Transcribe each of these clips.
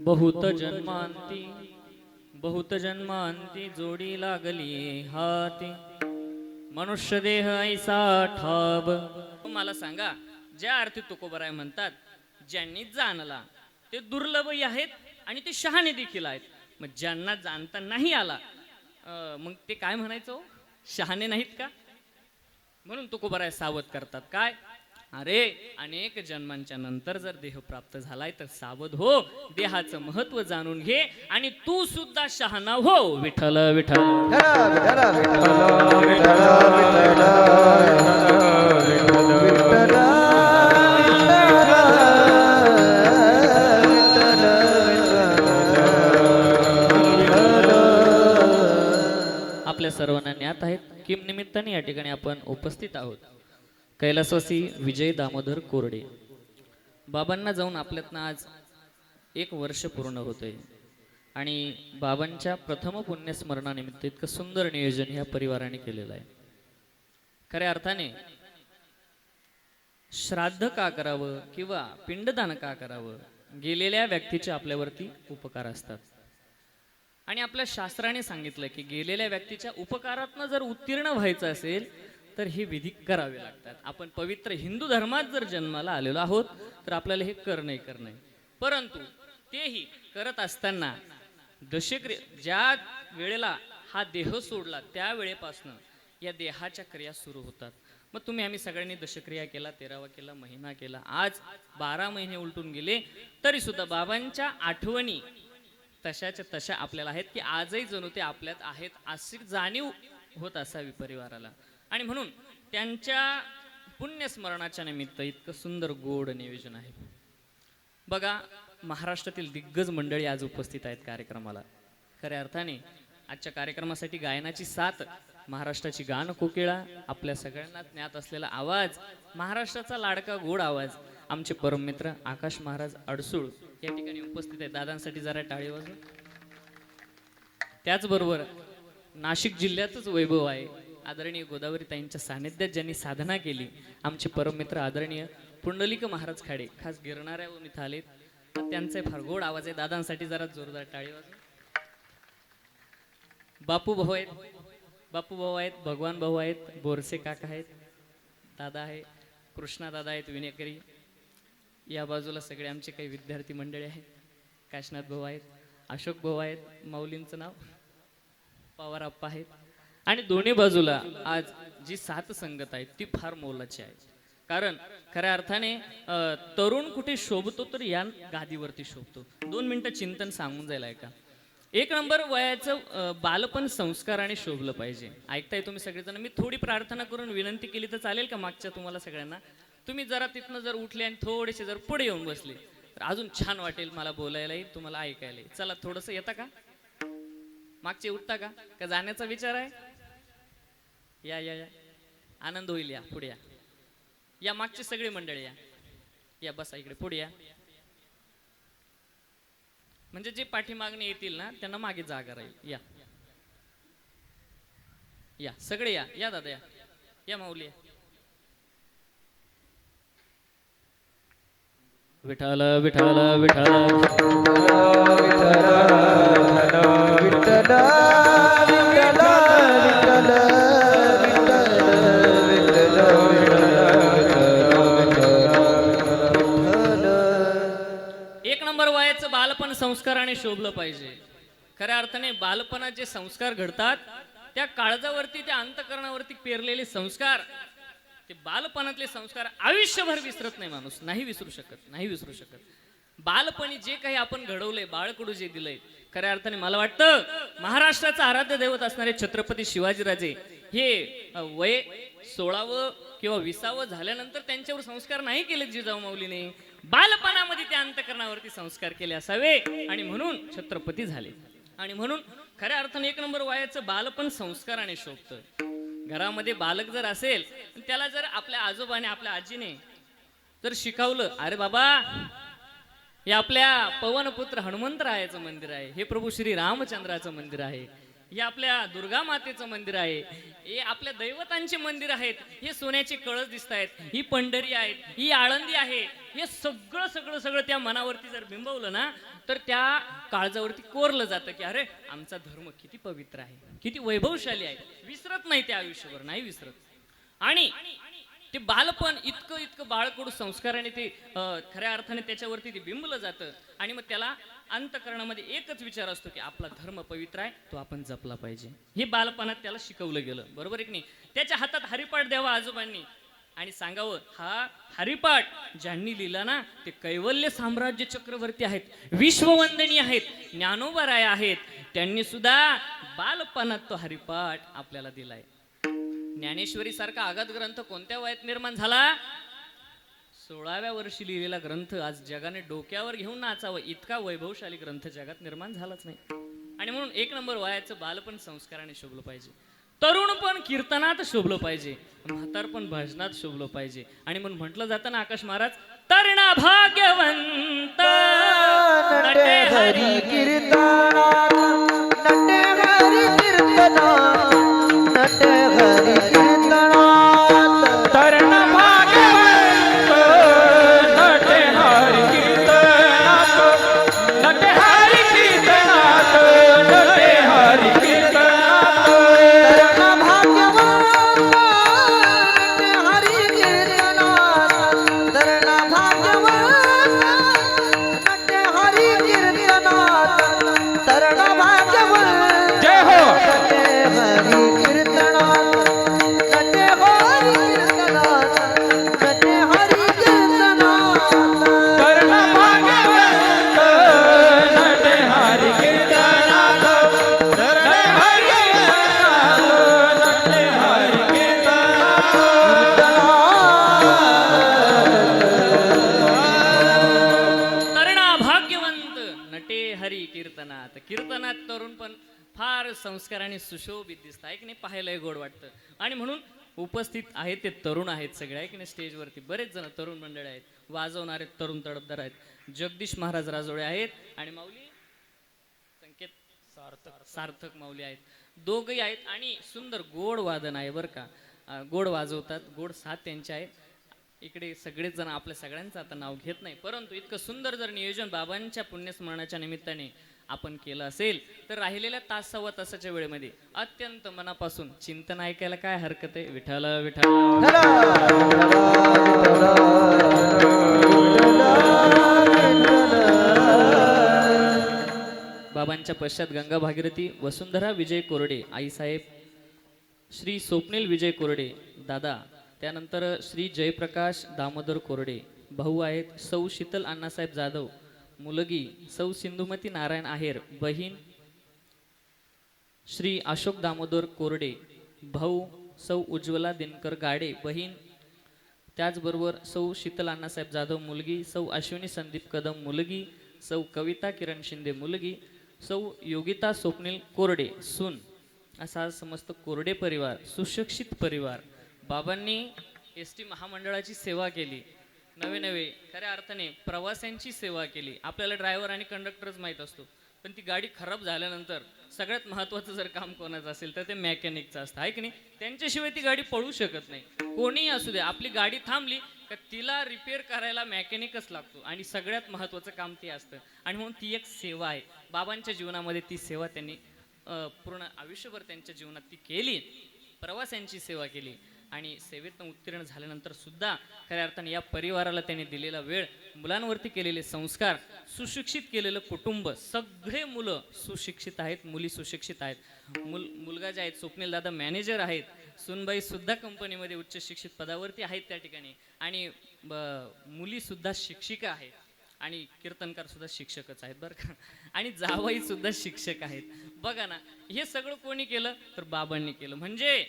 बहुत जन्मांती बहुत जन्मांती जोडी लागली हाती मनुष्य देह ऐसा ठाब. मला सांगा, ज्या अर्थी तुकोबराय म्हणतात, ज्यांनी जाणला ते दुर्लभही आहेत आणि ते शहाणे देखील आहेत. मग ज्यांना जाणता नाही आला मग ते काय म्हणायचं हो? शहाणे नाहीत का? म्हणून तुकोबराय सावध करतात. काय? अरे, अनेक जन्मांच्या नंतर जर देह प्राप्त झालाय तर सावध हो, देहाचं महत्व जाणून घे आणि तू सुद्धा शहाणा हो. विठ्ठल विठ्ठल आपल्या सर्वांना ज्ञात आहेत किम निमित्ताने या ठिकाणी आपण उपस्थित आहोत. कैलासवासी विजय दामोदर कोरडे बाबांना जाऊन आपल्यातनं आज 1 वर्ष पूर्ण होतंय आणि बाबांच्या प्रथम पुण्यस्मरणानिमित्त इतकं सुंदर नियोजन ह्या परिवाराने केलेलं आहे. खऱ्या अर्थाने श्राद्ध का करावं किंवा पिंडदान का करावं, गेलेल्या व्यक्तीचे आपल्यावरती उपकार असतात आणि आपल्या शास्त्राने सांगितलं की गेलेल्या व्यक्तीच्या उपकारातनं जर उत्तीर्ण व्हायचं असेल तर हे विधी करावे लागतात. आपण पवित्र हिंदू धर्मात जर जन्माला आलेलो आहोत तर आपल्याला हे करणं परंतु तेही करत असताना ज्या वेळेला हा देह सोडला त्या वेळेपासून या देहाच्या क्रिया सुरू होतात. मग आम्ही सगळ्यांनी दशक्रिया केला, 13वा केला, महिना केला, आज 12 महिने उलटून गेले तरी सुद्धा बाबांच्या आठवणी तशाच्या तशा आपल्याला आहेत की आजही जणू ते आपल्यात आहेत अशी जाणीव होत असावी परिवाराला. आणि म्हणून त्यांच्या पुण्यस्मरणाच्या निमित्त इतकं सुंदर गोड नियोजन आहे. बघा, महाराष्ट्रातील दिग्गज मंडळी आज उपस्थित आहेत कार्यक्रमाला. खऱ्या अर्थाने आजच्या कार्यक्रमासाठी गायनाची साथ, महाराष्ट्राची गान कोकिळा, आपल्या सगळ्यांना ज्ञात असलेला आवाज, महाराष्ट्राचा लाडका गोड आवाज, आमचे परममित्र आकाश महाराज अडसूळ या ठिकाणी उपस्थित आहेत. दादांसाठी जरा टाळी वाजवा. त्याचबरोबर नाशिक जिल्ह्यातच वैभव आहे, आदरणीय गोदावरी ताईंच्या सानिध्यात ज्यांनी साधना केली, आमचे परममित्र आदरणीय पुंडलिक महाराज खाडे खास गिरणाऱ्यावरून इथं आलेत. त्यांचा फार गोड आवाज आहे. दादांसाठी जरा जोरदार टाळी वाजवा. बापू भाऊ आहेत, भगवान भाऊ आहेत, बोरसे काका आहेत, दादा आहे, कृष्णा दादा आहेत विनेकरी. या बाजूला सगळे आमचे काही विद्यार्थी मंडळी आहेत. काशनाथ भाऊ आहेत, अशोक भाऊ आहेत, माऊलींचं नाव पवार आप्पा आहेत. आणि दोन्ही बाजूला आज जी सात संगत आहे ती फार मोलाची आहे. कारण खऱ्या अर्थाने तरुण कुठे शोभतो तर या गादीवरती शोभतो. 2 मिनिटं चिंतन सांगून जाईल ऐका. 1 नंबर वयाचं बालपण संस्काराने शोभलं पाहिजे. ऐकताय तुम्ही सगळेजण? मी थोडी प्रार्थना करून विनंती केली तर चालेल का मागच्या तुम्हाला सगळ्यांना? तुम्ही जरा तिथनं जर उठले आणि थोडेसे जर पुढे येऊन बसले तर अजून छान वाटेल, मला बोलायलाही तुम्हाला ऐकायलाही. चला, थोडंसं येता का? मागचे उठता का जाण्याचा विचार आहे? या या या, आनंद होईल. या पुढे या मागची सगळी मंडळी या बसा इकडे पुढे या. म्हणजे जे पाठीमागणे येतील ना त्यांना मागे जागा राहील. या सगळे या दादा या माऊली या. विठ्ठल विठ्ठल विठ्ठल बालपण संस्काराने शोभलं पाहिजे. खऱ्या अर्थाने बालपणात जे संस्कार घडतात त्या काळजावरती, त्या अंतकरणावरती पेरलेले संस्कार, ते बालपणातले संस्कार आयुष्यभर विसरत नाही माणूस. नाही विसरू शकत. बालपणी जे काही आपण घडवलंय, बाळकडू जे दिलंय, खऱ्या अर्थाने मला वाटतं महाराष्ट्राचा आराध्य दैवत असणारे छत्रपती शिवाजीराजे हे वय 16वं किंवा 20वं झाल्यानंतर त्यांच्यावर संस्कार नाही केले जिजाऊ माऊलीने. बालपणामध्ये त्या अंतकरणावरती संस्कार केले असावे आणि म्हणून छत्रपती झाले. आणि म्हणून खऱ्या अर्थाने 1 नंबर वयाचं बालपण संस्काराने शोभतं. घरामध्ये बालक जर असेल त्याला जर आपल्या आजोबाने, आपल्या आजीने जर शिकवलं, अरे बाबा हे आपल्या पवनपुत्र हनुमंतरायाचं मंदिर आहे, हे प्रभू श्री रामचंद्राचं मंदिर आहे, हे आपल्या दुर्गा मातेचं मंदिर आहे, हे आपल्या दैवतांचे मंदिर आहेत, हे सोन्याचे कळस दिसत आहेत, ही पंढरी आहेत, ही आळंदी आहे. हे सगळं सगळं सगळं त्या मनावरती जर बिंबवलं ना तर त्या काळजावरती कोरलं जातं की अरे आमचा धर्म किती पवित्र आहे, किती वैभवशाली आहे. विसरत नाही ते आयुष्यभर, नाही विसरत. आणि ते बालपण इतकं इतकं बाळकडू संस्काराने ते खऱ्या अर्थाने त्याच्यावरती ते बिंबलं जातं. आणि मग त्याला अंतःकरणामध्ये एकच विचार असतो की आपला धर्म पवित्र आहे, तो आपण जपला पाहिजे. हे बालपणात त्याला शिकवलं गेलं, बरोबर आहे की नाही. त्याच्या हातात हरिपाठ द्यावा आजोबांनी आणि सांगावं हा हरिपाठ ज्यांनी लिहिला ना ते कैवल्य साम्राज्य चक्रवर्ती आहेत, विश्ववंदनीय आहेत, ज्ञानोबराय आहेत. त्यांनी सुद्धा बालपणात तो हरिपाठ आपल्याला दिलाय. ज्ञानेश्वरी सारखा आगाध ग्रंथ कोणत्या वयात निर्माण झाला? 16व्या वर्षी लिहिलेला ग्रंथ आज जगाने डोक्यावर घेऊन नाचावं इतका वैभवशाली ग्रंथ जगात निर्माण झालाच नाही. आणि म्हणून एक नंबर वयाचं बालपण संस्काराने शोभलं पाहिजे, तरुण पण कीर्तनात शोभलं पाहिजे, म्हातार पण भजनात शोभलं पाहिजे. आणि म्हणून म्हटलं जातं ना आकाश महाराज, तरणा भाग्यवंत नटे हरी कीर्तनात, नटे हरी कीर्तनात, नटे हरी कीर्तनात. तरण भाग्यवंत नटे हरी कीर्तनात, नटे हरी कीर्तनात, नटे हरी कीर्तनात. तरण भाग्यवंत नटे हरी कीर्तनात, तरण भाग्यवंत नटे हरी कीर्तनात, तरण भाग्यवंत जय हो. नटे हरी कीर्तनात, नटे हरी कीर्तनात, नटे हरी कीर्तनात. तरण भाग्यवंत नटे हरी कीर्तनात, नटे हरी कीर्तनात, नटे हरी तरणा भाग्यवंत नटे हरी कीर्तनात. कीर्तनात तरुण पण फार संस्काराने सुशोभित दिसत आहे की नाही, पाहायलाही गोड वाटतं. आणि म्हणून उपस्थित आहेत ते तरुण आहेत सगळे, आहे की नाही. स्टेजवरती बरेच जण तरुण मंडळ आहेत, वाजवणारे तरुण तडफदार आहेत. जगदीश महाराज राजोळे आहेत आणि माऊली संकेत सार्थक माऊली आहेत, दोघही आहेत. आणि सुंदर गोड वादन आहे बरं का, गोड वाजवतात, गोड साथ त्यांची आहे. इकडे सगळेच जण आपल्या सगळ्यांचं आता नाव घेत नाही, परंतु इतकं सुंदर जर नियोजन बाबांच्या पुण्यस्मरणाच्या निमित्ताने आपण केलं असेल तर राहिलेल्या तास सव्वा तासाच्या वेळेमध्ये अत्यंत मनापासून चिंतन ऐकायला काय हरकत आहे. विठ्ठल विठ्ठल बाबांच्या पश्चात गंगा भागीरथी वसुंधरा विजय कोरडे आईसाहेब, श्री स्वप्नील विजय कोरडे दादा, त्यानंतर श्री जयप्रकाश दामोदर कोरडे भाऊ आहेत, सौ शीतल अण्णासाहेब जाधव मुलगी, सौ सिंधुमती नारायण आहेर बहीण, श्री अशोक दामोदर कोरडे भाऊ, सौ उज्ज्वला दिनकर गाडे बहीण, त्याचबरोबर सौ शीतल अण्णासाहेब जाधव मुलगी, सौ अश्विनी संदीप कदम मुलगी, सौ कविता किरण शिंदे मुलगी, सौ योगिता स्वप्नील कोरडे सून. असा समस्त कोरडे परिवार, सुशिक्षित परिवार. बाबांनी एस.टी. महामंडळाची सेवा केली, नवे नवे खऱ्या अर्थाने प्रवाशांची सेवा केली. आपल्याला ड्रायव्हर आणि कंडक्टरच माहीत असतो, पण ती गाडी खराब झाल्यानंतर सगळ्यात महत्त्वाचं जर काम कोणाचं असेल तर ते मेकॅनिकचं असतं, आहे की नाही. त्यांच्याशिवाय ती गाडी पळू शकत नाही. कोणीही असू दे, आपली गाडी थांबली का तिला रिपेअर करायला मेकॅनिकच लागतो आणि सगळ्यात महत्त्वाचं काम ते असतं. आणि म्हणून ती एक सेवा आहे. बाबांच्या जीवनामध्ये ती सेवा त्यांनी पूर्ण आयुष्यभर त्यांच्या जीवनात ती केली, प्रवाशांची सेवा केली. आणि सेवेतनं उत्तीर्ण झाल्यानंतर सुद्धा खऱ्या अर्थाने या परिवाराला त्यांनी दिलेला वेळ, मुलांवरती केलेले संस्कार, सुशिक्षित केलेलं कुटुंब, सगळे मुलं सुशिक्षित आहेत, मुली सुशिक्षित आहेत. मुलगा जे आहेत स्वप्नील दादा मॅनेजर आहेत, सुनबाई सुद्धा कंपनीमध्ये उच्च शिक्षित पदावरती आहेत त्या ठिकाणी. आणि मुली सुद्धा शिक्षिका आहेत आणि कीर्तनकार सुद्धा शिक्षकच आहेत बरं का. आणि जावाई सुद्धा शिक्षक आहेत. बघा ना, हे सगळं कोणी केलं तर बाबांनी केलं. म्हणजे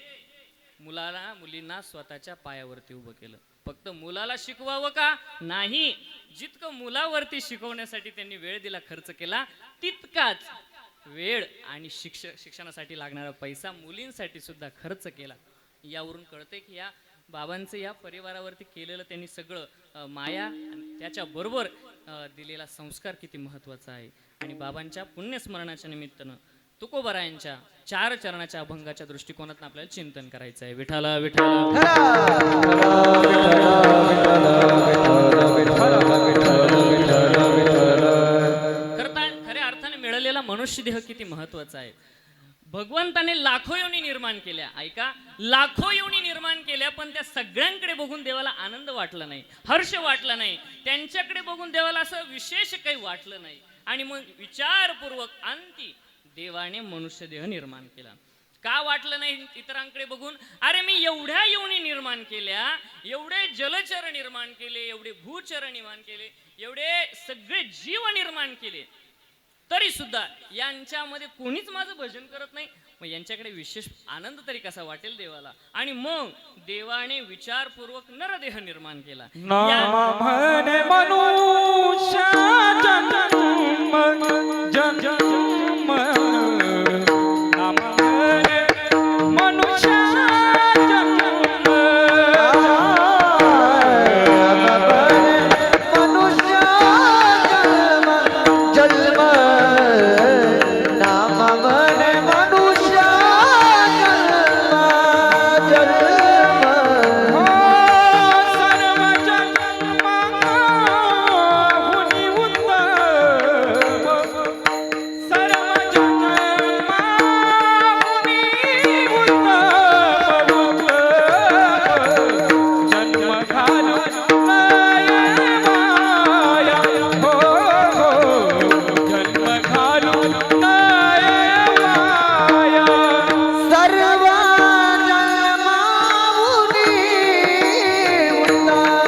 मुलाला मुलींना स्वतःच्या पायावरती उभं केलं. फक्त मुलाला शिकवावं का नाही, जितकं मुलावरती शिकवण्यासाठी त्यांनी वेळ दिला, खर्च केला, तितकाच वेळ आणि शिक्षणासाठी लागणारा पैसा मुलींसाठी सुद्धा खर्च केला. यावरून कळते की या बाबांचं या परिवारावरती केलेलं त्यांनी सगळं माया आणि त्याच्याबरोबर दिलेला संस्कार किती महत्त्वाचा आहे. आणि बाबांच्या पुण्यस्मरणाच्या निमित्तानं तुकोबरायांच्या 4 चरणाच्या अभंगाच्या दृष्टिकोनातून आपल्याला चिंतन करायचं आहे. विठाला विठाला खऱ्या अर्थाने मिळालेला मनुष्य देह किती महत्वाचा आहे. भगवंताने लाखो योनी निर्माण केल्या, ऐका, लाखो योनी निर्माण केल्या, पण त्या सगळ्यांकडे बघून देवाला आनंद वाटला नाही, हर्ष वाटला नाही, त्यांच्याकडे बघून देवाला असं विशेष काही वाटलं नाही. आणि मग विचारपूर्वक अंती देवाने मनुष्य देह निर्माण केला. का वाटलं नाही इतरांकडे बघून? अरे मी एवढ्या योनी निर्माण केल्या, एवढे जलचर निर्माण केले, एवढे भूचर निर्माण केले, एवढे सगळे जीव निर्माण केले, तरी सुद्धा यांच्यामध्ये कोणीच माझं भजन करत नाही. मग यांच्याकडे विशेष आनंद तरी कसा वाटेल देवाला? आणि मग देवाने विचारपूर्वक नरदेह निर्माण केला. नाम म्हणे मनुष्य जन्म जन्म, नाम म्हणे मनुष्य जन्म मनुष्य जन्म जन्म नाम म्हणे मनुष्य जन्म जन्म हो सर्व जन्म हुनी उत्तम, सर्व जन्म हुनी उत्तम, जन्म घालून माया, हो जन्म घालून माया. सर्व जन्माहुनी उत्तम,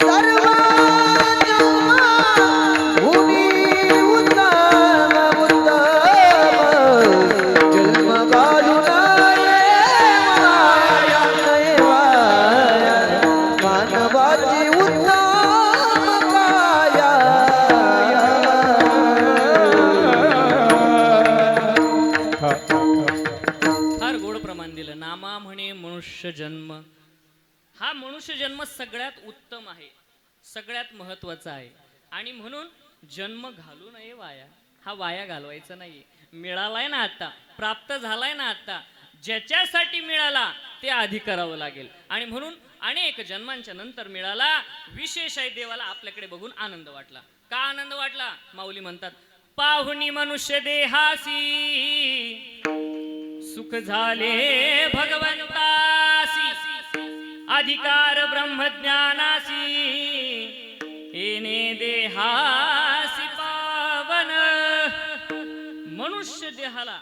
सर्व जन्माहुनी उत्तम उत्तम, जन्म घालून माया मानवाची उत्तम काया. फार गोड प्रमाण दिलं. नामा म्हणे मनुष्य जन्म. हा मनुष्य जन्म सगळ्यात उत्तम आहे, सगळ्यात महत्वाचा आहे. आणि म्हणून जन्म घालू नये वाया. हा वाया घालवायचा नाही. मिळालाय ना आता, प्राप्त झालाय ना आता, ज्याच्यासाठी मिळाला ते आधी करावं लागेल. आणि म्हणून अनेक जन्मांच्या नंतर मिळाला. विशेष आहे, देवाला आपल्याकडे बघून आनंद वाटला. का आनंद वाटला? माऊली म्हणतात, पाहुणी मनुष्य देहासी सुख झाले भगवंतासी, अधिकार ब्रह्मज्ञानासी, येणे देहासी पावन. मनुष्य देहाला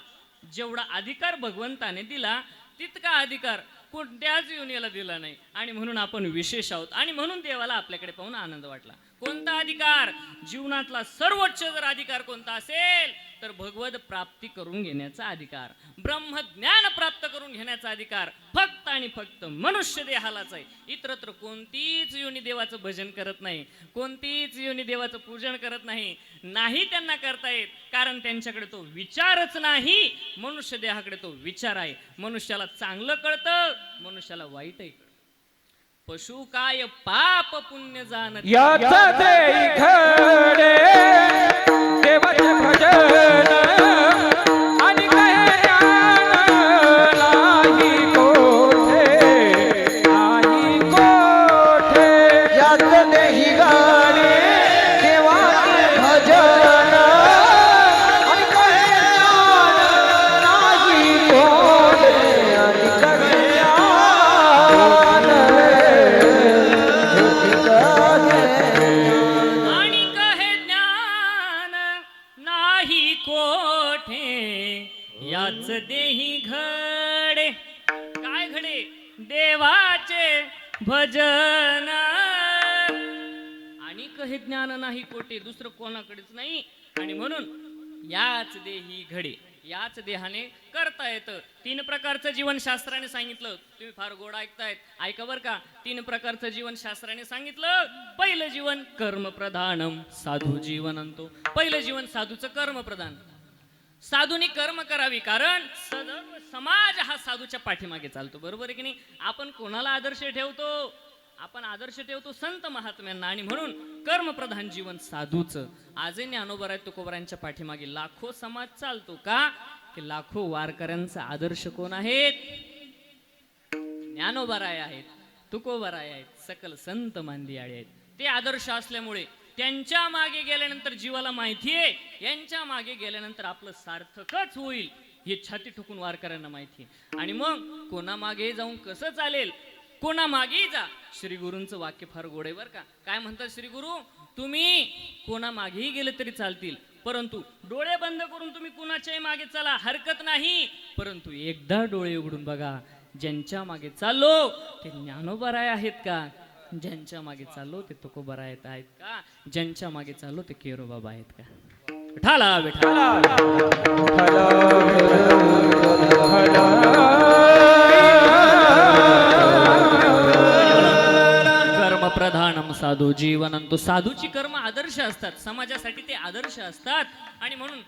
जेवढा अधिकार भगवंताने दिला, तितका अधिकार कोणत्याच योनीला दिला नाही. आणि म्हणून आपण विशेष आहोत. आणि म्हणून देवाला आपल्याकडे पाहून आनंद वाटला. कोणता अधिकार? जीवनातला सर्वोच्च जर अधिकार कोणता असेल तर भगवत प्राप्ती करून घेण्याचा अधिकार, ब्रह्मज्ञान प्राप्त करून घेण्याचा अधिकार फक्त आणि फक्त मनुष्य देहालाच आहे. इतरत्र कोणतीच योनी देवाचं भजन करत नाही, कोणतीच योनी देवाचं पूजन करत नाही. नाही त्यांना करता येत, कारण त्यांच्याकडे तो विचारच नाही. मनुष्य देहाकडे तो विचार आहे. मनुष्याला चांगलं कळतं, मनुष्याला वाईटही कळतं. पशु काय पाप पुण्य जाणत, याच देई घडे देवाचे भजन, आणि काही ज्ञान नाही कोठे, नाही कोठे. यात देही गाणे देवाचे भजन, आणि काही ज्ञान नाही कोठे, आणि काही ज्ञान आणि कहे ज्ञान नाही कोठे, याच देही घडे. काय घडे? देवाचे भजन. आणि कहे ज्ञान नाही कोठे, दुसरं कोणाकडेच नाही. आणि म्हणून याच देही घडे, याच देहाने करता येतं. 3 प्रकारचं जीवनशास्त्राने सांगितलं. तुम्ही फार गोड ऐकतायत, ऐका बर का. 3 प्रकारचं जीवनशास्त्राने सांगितलं. पहिलं जीवन कर्मप्रधानम, साधू जीवन आणतो. पहिलं जीवन साधूचं कर्मप्रधान. साधूनी कर्म करावी, कारण सर्व समाज हा साधूच्या पाठीमागे चालतो. बरोबर आहे की नाही? आपण कोणाला आदर्श ठेवतो? आपण आदर्श ठेवतो संत महात्म्यांना आणि म्हणून कर्मप्रधान जीवन साधूचं. आजही ज्ञानोबा तुकोबरांच्या पाठीमागे लाखो समाज चालतो का की लाखो वारकऱ्यांचा आदर्श कोण आहेत? ज्ञानोबाराय आहेत, तुकोबराय आहेत, सकल संत मांदियाळे आहेत. ते आदर्श असल्यामुळे त्यांच्या मागे गेल्यानंतर जीवाला माहिती आहे यांच्या मागे गेल्यानंतर आपलं सार्थकच होईल हे छाती ठोकून वारकऱ्यांना माहिती आहे. आणि मग कोणामागे जाऊन कसं चालेल, कोणामागे जा. श्री गुरूंचं वाक्य फार गोड आहे बरं का. काय म्हणतात श्री गुरु? तुम्ही कोणामागेही गेले तरी चालतील, परंतु डोळे बंद करून तुम्ही कुणाच्याही मागे चला, हरकत नाही, परंतु एकदा डोळे उघडून बघा, ज्यांच्या मागे चाललो ते ज्ञानोबाराय आहेत का, ज्यांच्या मागे चाललो ते तुकोबराय आहेत का, ज्यांच्या मागे चाललो ते केरोबाबा आहेत का. विठाला विठाला. कर्म प्रधानम साधू जीवनंतो. साधूची कर्म आदर्श असतात, समाजासाठी ते आदर्श असतात. आणि म्हणून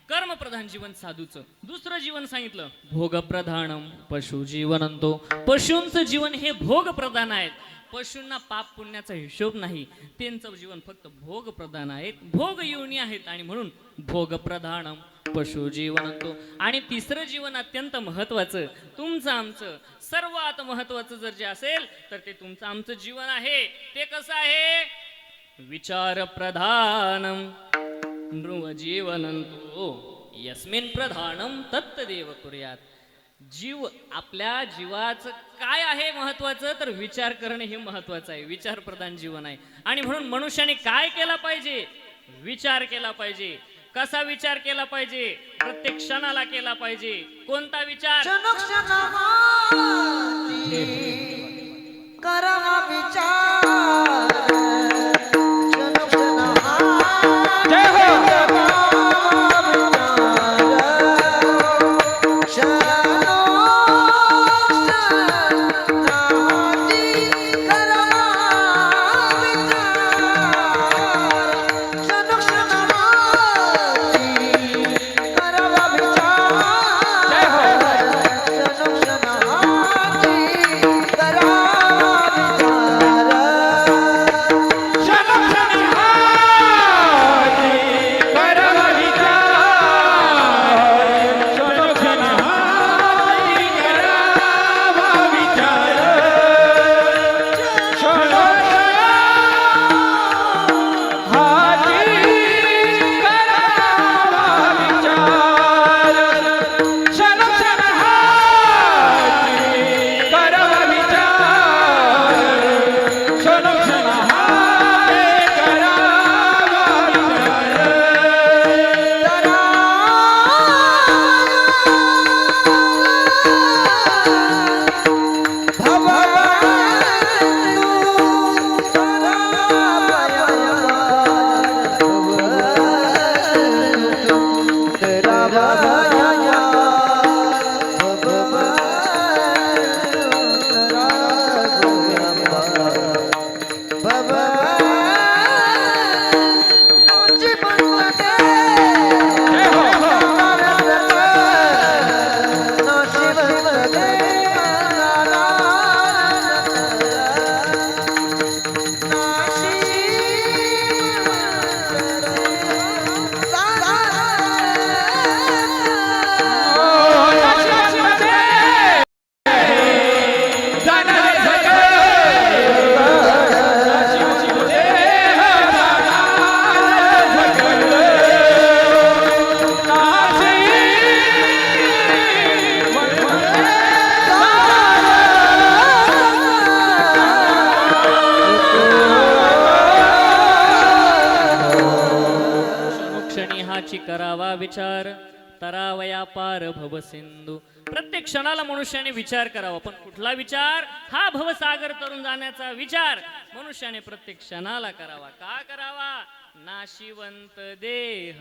कर्मप्रधान जीवन साधूचं. दुसरं जीवन सांगितलं भोगप्रधानम पशु जीवनंतो. पशूंचं जीवन हे भोगप्रधान आहेत. पशूंना पाप पुण्याचा हिशोब नाही, त्यांचं जीवन फक्त भोगप्रधान आहेत, भोग योनी आहेत. आणि म्हणून भोगप्रधानम पशु जीवनंतो. आणि तिसरं जीवन अत्यंत महत्वाचं, तुमचं आमचं सर्वात महत्वाचं जर जे असेल तर ते तुमचं आमचं जीवन आहे. ते कसं आहे? विचार प्रधानम नृव जीवनंतो यस्मिन प्रधानम तत्तदेव कुर्यात. जीव, आपल्या जीवाचं काय आहे महत्वाचं तर विचार करणे हे महत्वाचं आहे. विचार प्रधान जीवन आहे. आणि म्हणून मनुष्याने काय केला पाहिजे? विचार केला पाहिजे. कसा विचार केला पाहिजे? प्रत्येक क्षणाला केला पाहिजे. कोणता विचार? करावा विचार. जय हो. करावा विचार तरावया पार भवसिंधू. प्रत्येक क्षणाला मनुष्याने विचार करावा. पण कुठला विचार? हा भवसागर तरुण जाण्याचा विचार मनुष्याने प्रत्येक क्षणाला करावा. का करावा? नाशिवंत देह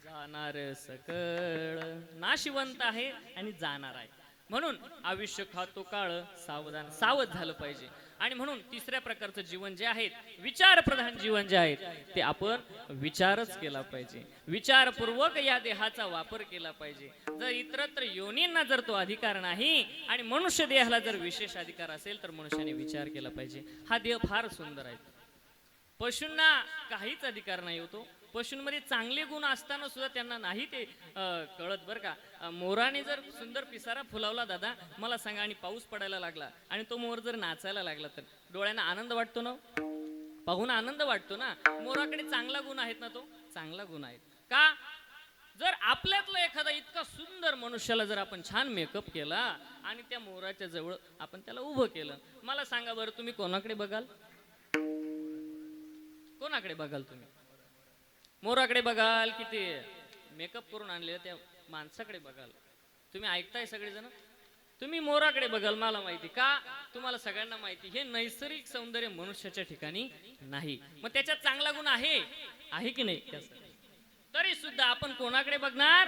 जाणार सकळ. नाशिवंत आहे आणि जाणार आहे, म्हणून आयुष्य खातो काळ सावधान, सावध झालं पाहिजे. आणि म्हणून तिसऱ्या प्रकारचं जीवन जे आहे विचारप्रधान जीवन जे आहे ते आपण विचारच केला पाहिजे, विचारपूर्वक या देहाचा वापर केला पाहिजे. जर इतरत्र योनींना जर तो अधिकार नाही आणि मनुष्य देहाला जर विशेष अधिकार असेल तर मनुष्याने विचार केला पाहिजे. हा देह फार सुंदर आहे. पशूंना काहीच अधिकार नाही होतो. पशूंमध्ये चांगले गुण असताना सुद्धा त्यांना नाही ते कळत बरं का. मोराने जर सुंदर पिसारा फुलावला दादा मला सांगा आणि पाऊस पडायला लागला आणि तो मोर जर नाचायला लागला तर डोळ्यांना आनंद वाटतो ना, पाहून आनंद वाटतो ना. मोराकडे चांगला गुण आहेत ना, तो चांगला गुण आहे का. जर आपल्यातलं एखादा इतका सुंदर मनुष्याला जर आपण छान मेकअप केला आणि त्या मोराच्या जवळ आपण त्याला उभं केलं, मला सांगा बरं तुम्ही कोणाकडे बघाल, कोणाकडे बघाल तुम्ही. मोराकडे बघाल की ते मेकअप करून आणलेल्या त्या माणसाकडे बघाल. तुम्ही ऐकताय सगळेजण, तुम्ही मोराकडे बघाल. मला माहिती का, तुम्हाला सगळ्यांना माहिती हे नैसर्गिक सौंदर्य मनुष्याच्या ठिकाणी नाही. मग त्याच्यात चांगला गुण आहे की नाही. तरी सुद्धा आपण कोणाकडे बघणार,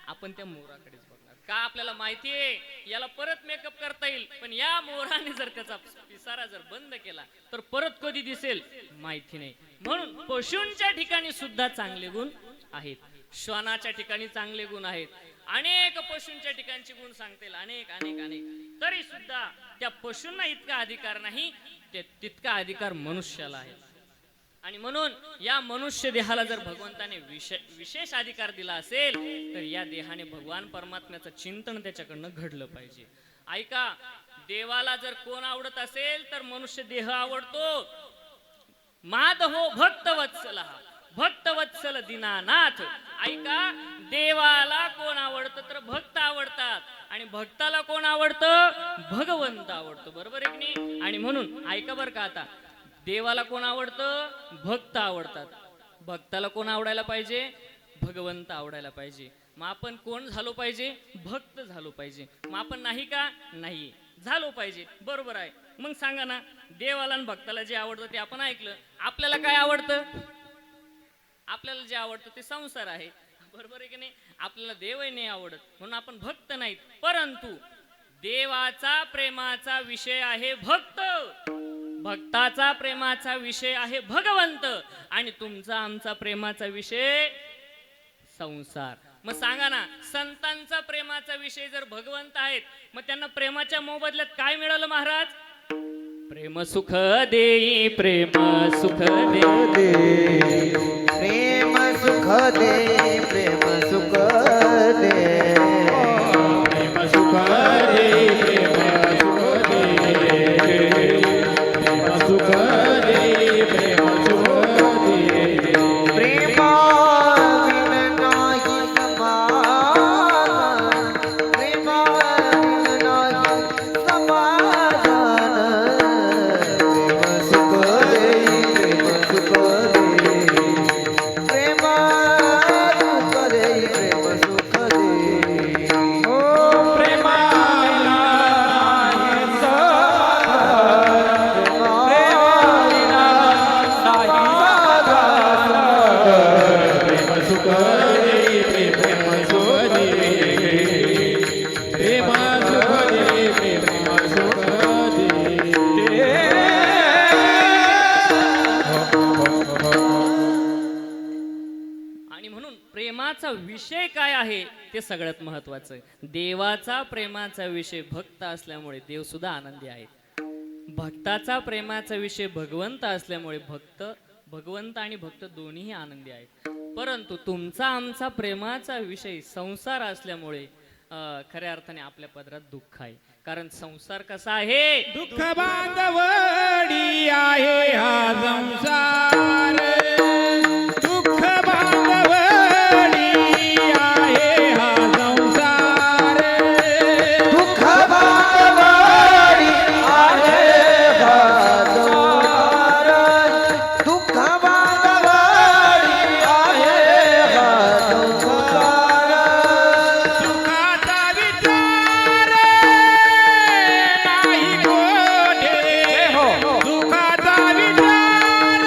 आपण त्या मोराकडेच बघणार. का आपल्याला माहितीये याला परत मेकअप करता येईल, पण या मोराने जर त्याचा पिसारा जर बंद केला तर परत कधी दिसेल माहिती नाही. म्हणून पशूंच्या ठिकाणी सुद्धा चांगले गुण आहेत, श्वानाच्या ठिकाणी चांगले गुण आहेत, अनेक पशूंच्या ठिकाणचे गुण सांगतील, अनेक अनेक अनेक. तरी सुद्धा त्या पशूंना इतका अधिकार नाही तितका अधिकार मनुष्याला आहे. आणि म्हणून या मनुष्य देहाला जर भगवंताने विशेष अधिकार दिला असेल तर या देहाने भगवान परमात्म्याचं चिंतन त्याच्याकडनं घडलं पाहिजे. ऐका, देवाला जर कोण आवडत असेल तर मनुष्य देह आवडतो. माधवो भक्तवत्सला, भक्तवत्सल दीनानाथ. ऐका, देवाला कोण आवडतं तर भक्त आवडतात आणि भक्ताला कोण आवडतं, भगवंत आवडतो. बरोबर आहे की नाही. आणि म्हणून ऐका बरं का, आता देवाला कोण आवडतं, भक्त आवडतात. भक्ताला कोण आवडायला पाहिजे, भगवंत आवडायला पाहिजे. मग आपण कोण झालो पाहिजे, भक्त झालो पाहिजे. मग आपण नाही का, नाही झालो पाहिजे. बरोबर आहे. मग सांगा ना, देवाला आणि भक्ताला जे आवडतं ते आपण ऐकलं. आपल्याला काय आवडतं, आपल्याला जे आवडतं ते संसार आहे. बरोबर आहे की नाही. आपल्याला देवही नाही आवडत म्हणून आपण भक्त नाहीत. परंतु देवाचा प्रेमाचा विषय आहे भक्त, भक्ताचा प्रेमाचा विषय आहे भगवंत आणि तुमचा आमचा प्रेमाचा विषय संसार. मग सांगा ना, संतांचा प्रेमाचा विषय जर भगवंत आहेत मग त्यांना प्रेमाच्या मोबदल्यात काय मिळालं महाराज, प्रेम सुख देई, प्रेम सुख दे, प्रेम सुख दे, प्रेम सुख दे, प्रेम सुख दे, प्रेम सुख दे, प्रेम सुख दे, प्रेम सुख दे. प्रेमा विन नाही समाधान, प्रेमा विन नाही समाधान. प्रेम सुख दे, प्रेम सुख दे, प्रेमा सुख दे, प्रेम सुख दे. ओ प्रेमाला नाही साधन, प्रेमाविना नाही साधन. प्रेम सुख दे, प्रेम सुख दे, प्रेम सुख दे, प्रेम सुख दे. आणि म्हणून प्रेमाचा विषय काय आहे ते सगळ्यात महत्वाचं आहे. देवाचा प्रेमाचा विषय भक्त असल्यामुळे देव सुद्धा आनंदी आहे. भक्ताचा प्रेमाचा विषय भगवंत असल्यामुळे भगवंत आणि भक्त दोन्हीही आनंदी आहेत. परंतु तुमचा आमचा प्रेमाचा विषय संसार असल्यामुळे खऱ्या अर्थाने आपल्या पदरात दुःख आहे. कारण संसार कसा आहे, दुःख बांधवडी आहे हा संसार, दुःख बांधवडी आहे हा संसार. दुःख बांधवाडी आहे हा संसार, दुःख बांधवाडी आहे हा संसार. सुखाचा विचार नाही कोठे, दुःखाचा विचार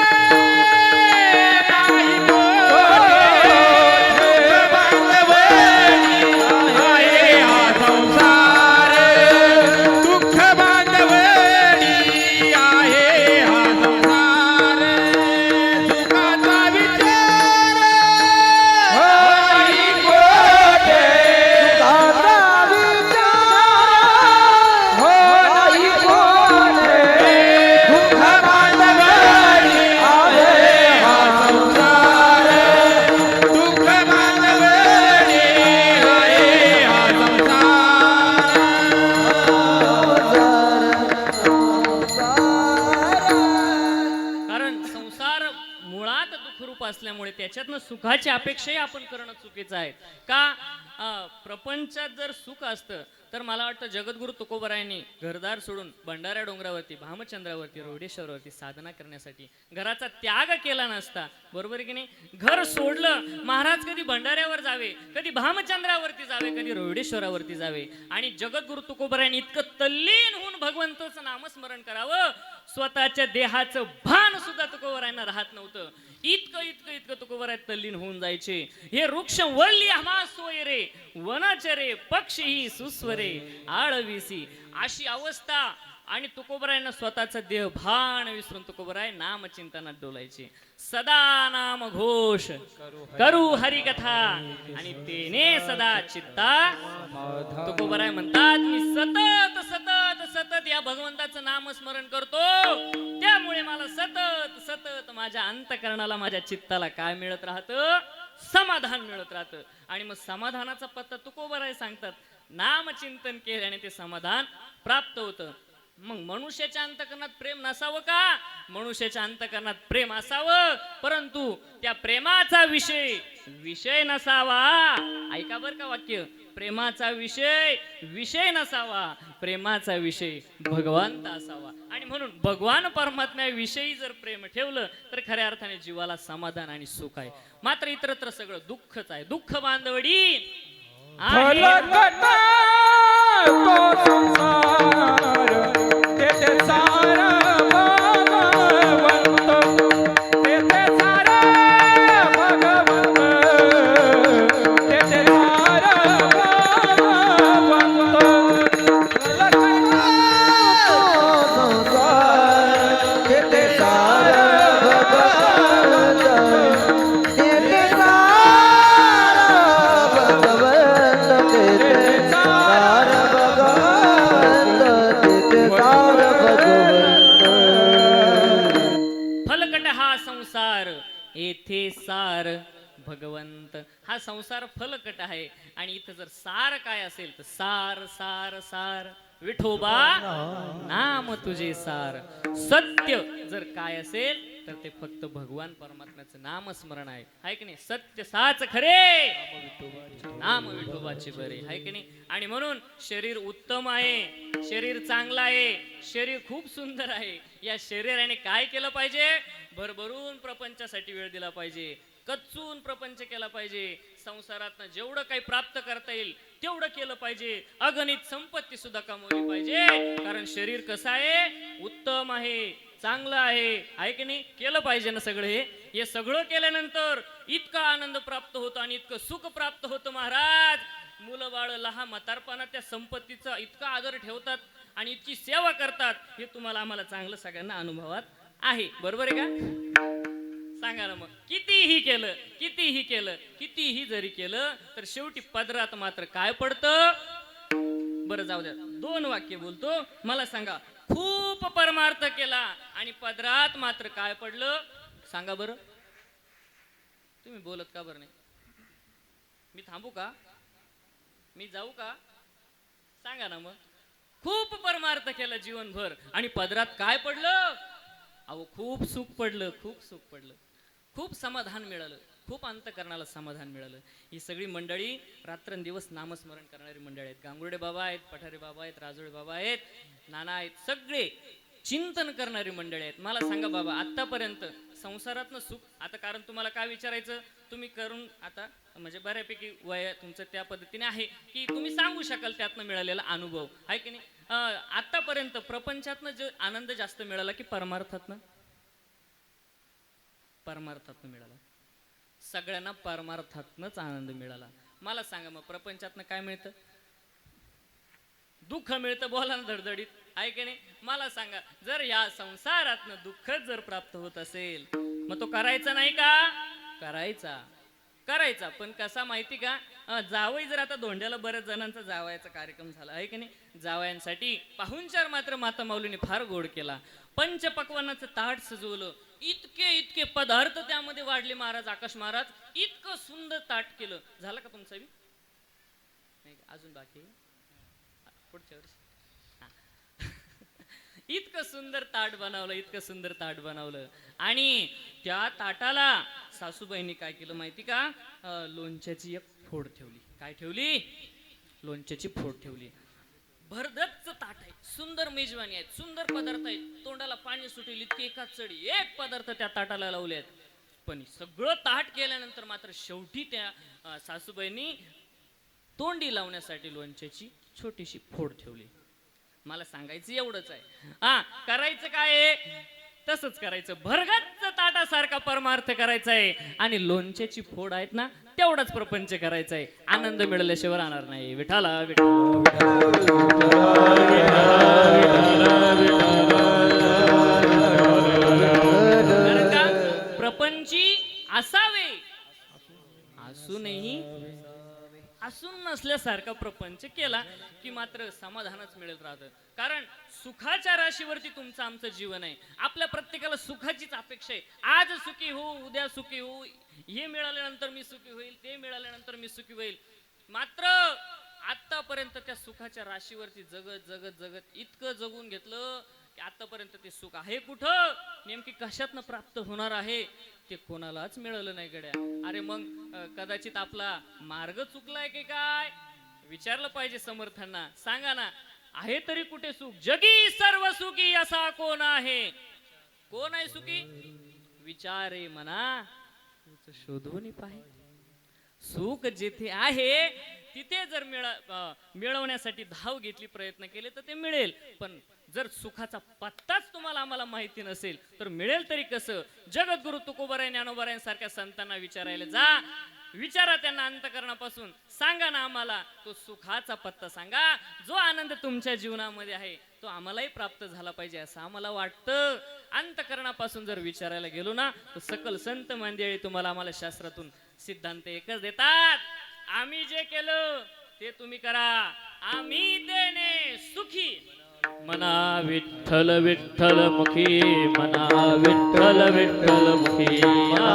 प्रपंचातनं सुखाची अपेक्षाही आपण करणं चुकीचं आहे का. प्रपंचात जर सुख असतं तर मला वाटतं जगद्गुरु तुकोबरायांनी घरदार सोडून भंडाऱ्या डोंगरावरती भामचंद्रावरती रोडेश्वरावरती साधना करण्यासाठी घराचा त्याग केला नसता. बरोबर आहे की नाही. घर सोडलं महाराज कधी भंडाऱ्यावर जावे, कधी भामचंद्रावरती जावे, कधी रोडेश्वरावरती जावे आणि जगद्गुरु तुकोबरायांनी इतकं तल्लीन होऊन भगवंताचं नामस्मरण करावं, स्वतःच्या देहाचं भान सुद्धा तुकोबरायांना राहत नव्हतं. इतकं इतकं इतकं तुकोबराय तल्लीन होऊन जायचे. हे वृक्ष वल्ली आम्हा सोय रे, वनचरे पक्षी सुस्वरे आळवीसी, अशी अवस्था. आणि तुकोबरायांना स्वतःचा देह भान विसरून तुकोबराय नामचिंतनात डोलायचे. सदा नाम घोष करू हरिकथा आणि तेने सदा चित्ता. तुकोबराय म्हणतात मी सतत सतत सतत या भगवंताचं नामस्मरण करतो, त्यामुळे मला सतत सतत माझ्या अंतकरणाला माझ्या चित्ताला काय मिळत राहतं, समाधान मिळत राहतं. आणि मग समाधानाचा पत्ता तुकोबराय सांगतात, नामचिंतन केल्याने ते समाधान प्राप्त होतं. मग मनुष्याच्या अंतकरणात प्रेम नसावं का. मनुष्याच्या अंतकरणात प्रेम असावं, परंतु त्या प्रेमाचा विषय नसावा. ऐका बर का वाक्य, प्रेमाचा विषय नसावा, प्रेमाचा विषय भगवंत असावा. आणि म्हणून भगवान परमात्म्याविषयी जर प्रेम ठेवलं तर खऱ्या अर्थाने जीवाला समाधान आणि सुख आहे. मात्र इतरत्र सगळं दुःखच आहे. दुःख बांधवडी आहे. फलकटा तो संसार तेथे सार भगवंत, तेथे सार भगवंत, तेथे सार भगवंत. फलकटा तो संसार तेथे सार भगवंत, तेथे सार भगवंत, तेथे सार भगवंत, तेथे सार भगवंत. फलकट हा संसार येथे सार भगवंत. हा संसार फलकट आहे आणि इथं जर सार काय असेल तर सार सार सार विठोबा नाम तुझे सार. सत्य जर काय असेल तर ते फक्त भगवान परमात्म्याचं नामस्मरण आहे की नाही. सत्य साच खरे नाम विठोबाचे बरे, आहे की नाही. आणि म्हणून शरीर उत्तम आहे, शरीर चांगलं आहे, शरीर खूप सुंदर आहे. या शरीराने काय केलं पाहिजे, भरभरून प्रपंचासाठी वेळ दिला पाहिजे, कच्चून प्रपंच केला पाहिजे. संसारातनं जेवढं काही प्राप्त करता येईल तेवढं केलं पाहिजे. अगणित संपत्ती सुद्धा कमवली पाहिजे, कारण शरीर कसं आहे, उत्तम आहे, चांगलं आहे की नाही. केलं पाहिजे ना सगळं. हे सगळं केल्यानंतर इतका आनंद प्राप्त होतो आणि इतकं सुख प्राप्त होतं महाराज. मुलं बाळ लहान म्हातारपणात त्या संपत्तीचा इतका आदर ठेवतात आणि इतकी सेवा करतात. हे तुम्हाला आम्हाला चांगलं सगळ्यांना अनुभवात आहे. बरोबर आहे का. सांगा ना मग, कितीही केलं कितीही जरी केलं तर शेवटी पदरात मात्र काय पडतं. बरं जाऊ द्या, 2 वाक्य बोलतो. मला सांगा, खूप परमार्थ केला आणि पदरात मात्र काय पडलं. सांगा बरं. तुम्ही बोलत का बरं नाही. मी थांबू का, मी जाऊ का. सांगा ना मग. खूप परमार्थ केला जीवनभर आणि पदरात काय पडलं. अहो खूप सुख पडलं, खूप सुख पडलं, खूप समाधान मिळालं, खूप अंतकरणाला समाधान मिळालं. ही सगळी मंडळी रात्रंदिवस नामस्मरण करणारी मंडळी आहेत. गांगुर्डे बाबा आहेत, पठारे बाबा आहेत, राजोळे बाबा आहेत, नाना आहेत, सगळे चिंतन करणारी मंडळी आहेत. मला सांगा बाबा, आतापर्यंत संसारातनं सुख, आता कारण तुम्हाला काय विचारायचं, तुम्ही करून आता म्हणजे बऱ्यापैकी वय तुमचं त्या पद्धतीने आहे की तुम्ही सांगू शकाल त्यातनं मिळालेला अनुभव, आहे की नाही. आतापर्यंत प्रपंचातनं जो आनंद जास्त मिळाला की परमार्थातनं मिळाला. सगळ्यांना परमार्थातनच आनंद मिळाला. मला सांगा मग प्रपंचातनं काय मिळतं. दुःख मिळतं, बोला ना धडधडीत, आहे की नाही. मला सांगा, जर या संसारातनं दुःखच जर प्राप्त होत असेल मग तो करायचा नाही का. करायचा पण कसा माहिती का. जावई जर आता धोंड्याला बऱ्याच जणांचा जावयाचा कार्यक्रम झाला, आहे की नाही. जावयांसाठी पाहुणचार मात्र माता माऊलीने फार गोड केला. पंचपक्वानाचं ताट सजवलं, इतके पदार्थ त्यामध्ये वाढले. महाराज आकाश महाराज इतकं सुंदर ताट केलं. झालं का तुमचं बी. नाही अजून बाकी पुढच्या वर्षी. इतकं सुंदर ताट बनवलं, इतकं सुंदर ताट बनवलं. आणि त्या ताटाला सासूबाईंनी काय केलं माहिती का? लोणच्याची एक फोड ठेवली. काय ठेवली? लोणच्याची फोड ठेवली. भरगच्च ताट आहे, सुंदर मेजवानी आहेत, सुंदर पदार्थ आहेत, तोंडाला पाणी सुटेल इतके एकाच चढी एक पदार्थ त्या ताटाला लावले आहेत. पण सगळं ताट केल्यानंतर मात्र शेवटी त्या सासूबाईंनी तोंडी लावण्यासाठी लोणच्याची छोटीशी फोड ठेवली. मला सांगायचं एवढंच आहे, हा करायचं काय आहे तसंच करायचं. भरगच्च ताटासारखा परमार्थ करायचा आहे आणि लोणच्याची फोड आहेत ना तेवढाच प्रपंच करायचा आहे. आनंद मिळाल्याशिवाय राहणार नाही. विठाला प्रपंची असावे, असूनही असून नसल्यासारखा प्रपंच केला की मात्र समाधानच मिळत राहतं. कारण सुखाच्या राशीवरती तुमचं आमचं जीवन आहे. आपल्या प्रत्येकाला सुखाचीच अपेक्षा आहे. आज सुखी हो, उद्या सुखी हो, हे मिळाल्यानंतर मी सुखी होईल, ते मिळाल्यानंतर मी सुखी होईल. मात्र आतापर्यंत त्या सुखाच्या राशीवरती जगत जगत जगत इतकं जगून घेतलं की आतापर्यंत ते सुख आहे कुठं, नेमकी कशातनं प्राप्त होणार आहे ते कोणालाच मिळालं नाही गड्या. अरे मग कदाचित आपला मार्ग चुकलाय की काय विचारलं पाहिजे समर्थांना. सांगा ना, आहे तरी कुठे सुख? जगी सर्व सुखी असा कोण आहे? कोण आहे सुखी? विचारे मना तुझ शोधून पाहे. सुख जिथे आहे तिथे जर मिळवण्यासाठी धाव घेतली, प्रयत्न केले तर ते मिळेल. पण जर सुखाचा पत्ताच तुम्हाला आम्हाला माहिती नसेल तर मिळेल तरी कसं? जगद्गुरु तुकोबाराय ज्ञानोबाराय सारख्या संतांना विचारायला जा. विचारा त्यांना अंतःकरणापासून, सांगा ना आम्हाला तो सुखाचा पत्ता सांगा. जो आनंद तुमच्या जीवनामध्ये आहे तो आम्हालाही प्राप्त झाला पाहिजे असं आम्हाला वाटतं. अंतःकरणापासून जर विचारायला गेलो ना तर सकल संत मंडळी तुम्हाला आम्हाला शास्त्रातून सिद्धांत एकच देतात, आम्ही जे केलं ते तुम्ही करा. आम्ही देणे सुखी मना विठ्ठल विठ्ठल मुखी, मना विठ्ठल विठ्ठल मुखी, मना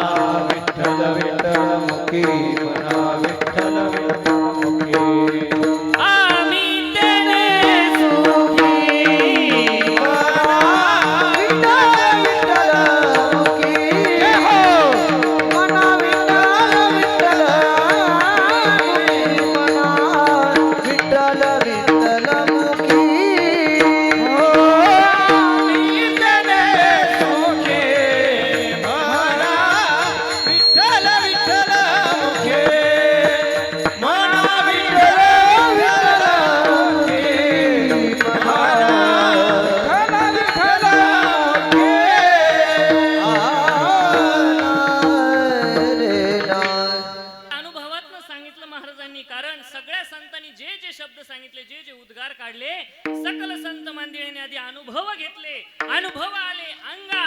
विठ्ठल विठ्ठल मुखी, मना विठ्ठल विठ्ठल मुखी. आम्ही देणे सुखी मना विठ्ठल विठ्ठल मुखी, मना विठ्ठल विठ्ठल मुखी, मना विठ्ठल विठ्ठल मुखी. कारण सगळ्या संतांनी जे जे शब्द सांगितले, जे जे उद्गार काढले, सकल संत मंदिराने आधी अनुभव घेतले, अनुभव आले अंगा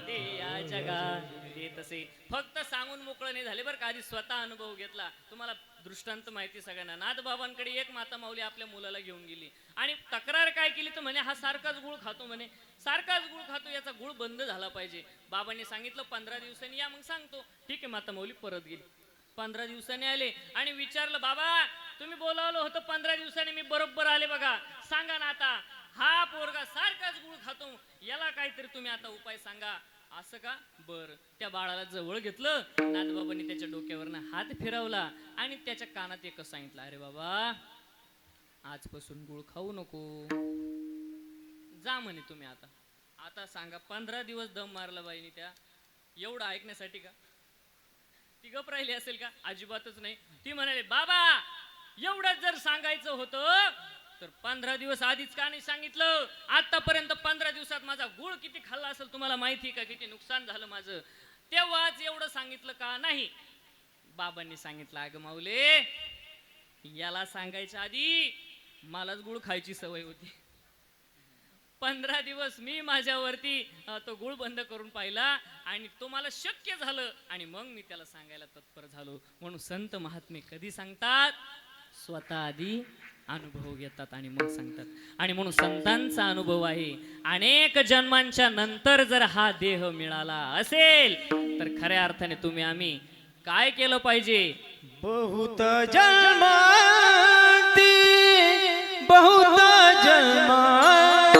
ते या जगात ते तसे फक्त सांगून मोकळं नाही झाले बरं का, आधी स्वतः अनुभव घेतला. तुम्हाला दृष्टांत माहिती सगळ्यांना. नाथबाबांकडे एक माता माऊली आपल्या मुलाला घेऊन गेली आणि तक्रार काय केली तर म्हणे हा सारखाच गुळ खातो, म्हणे सारखाच गुळ खातो, याचा गुळ बंद झाला पाहिजे. बाबांनी सांगितलं 15 दिवसांनी या, मग सांगतो. ठीक आहे, माता माऊली परत गेली. 15 दिवसांनी आले आणि विचारलं, बाबा तुम्ही बोलावलं होतं 15 दिवसांनी, मी बरोबर आले बघा, सांगा ना आता हा पोरगा सारखाच गुळ खातो, याला काहीतरी तुम्ही आता उपाय सांगा. असं का? बर. त्या बाळाला जवळ घेतलं, नाथबाबांनी त्याच्या डोक्यावरनं हात फिरवला आणि त्याच्या कानात एकच सांगितलं, अरे बाबा आजपासून गुळ खाऊ नको, जा म्हणे तुम्ही आता. आता सांगा 15 दिवस दम मारला बाईनी त्या, एवढं ऐकण्यासाठी का? ती गप राहिली असेल का? अजिबातच नाही. ती म्हणाली, बाबा एवढंच जर सांगायचं होतं तर 15 दिवस आधीच का नाही सांगितलं? आतापर्यंत 15 दिवसात माझा गुळ किती खाल्ला असेल तुम्हाला माहिती का? किती नुकसान झालं माझं, तेव्हाच एवढं सांगितलं का नाही? बाबांनी सांगितलं, अगं माऊले याला सांगायच्या आधी मलाच गुळ खायची सवय होती. 15 दिवस मी माझ्यावरती तो गुळ बंद करून पाहिला आणि तो मला शक्य झालं आणि मग मी त्याला सांगायला तत्पर झालो. म्हणून संत महात्मे कधी सांगतात? स्वतः आधी अनुभव घेतात आणि मग सांगतात. आणि म्हणून संतांचा अनुभव आहे, अनेक जन्मांच्या नंतर जर हा देह मिळाला असेल तर खऱ्या अर्थाने तुम्ही आम्ही काय केलं पाहिजे? बहुत जन्मांती बहुत जन्मांती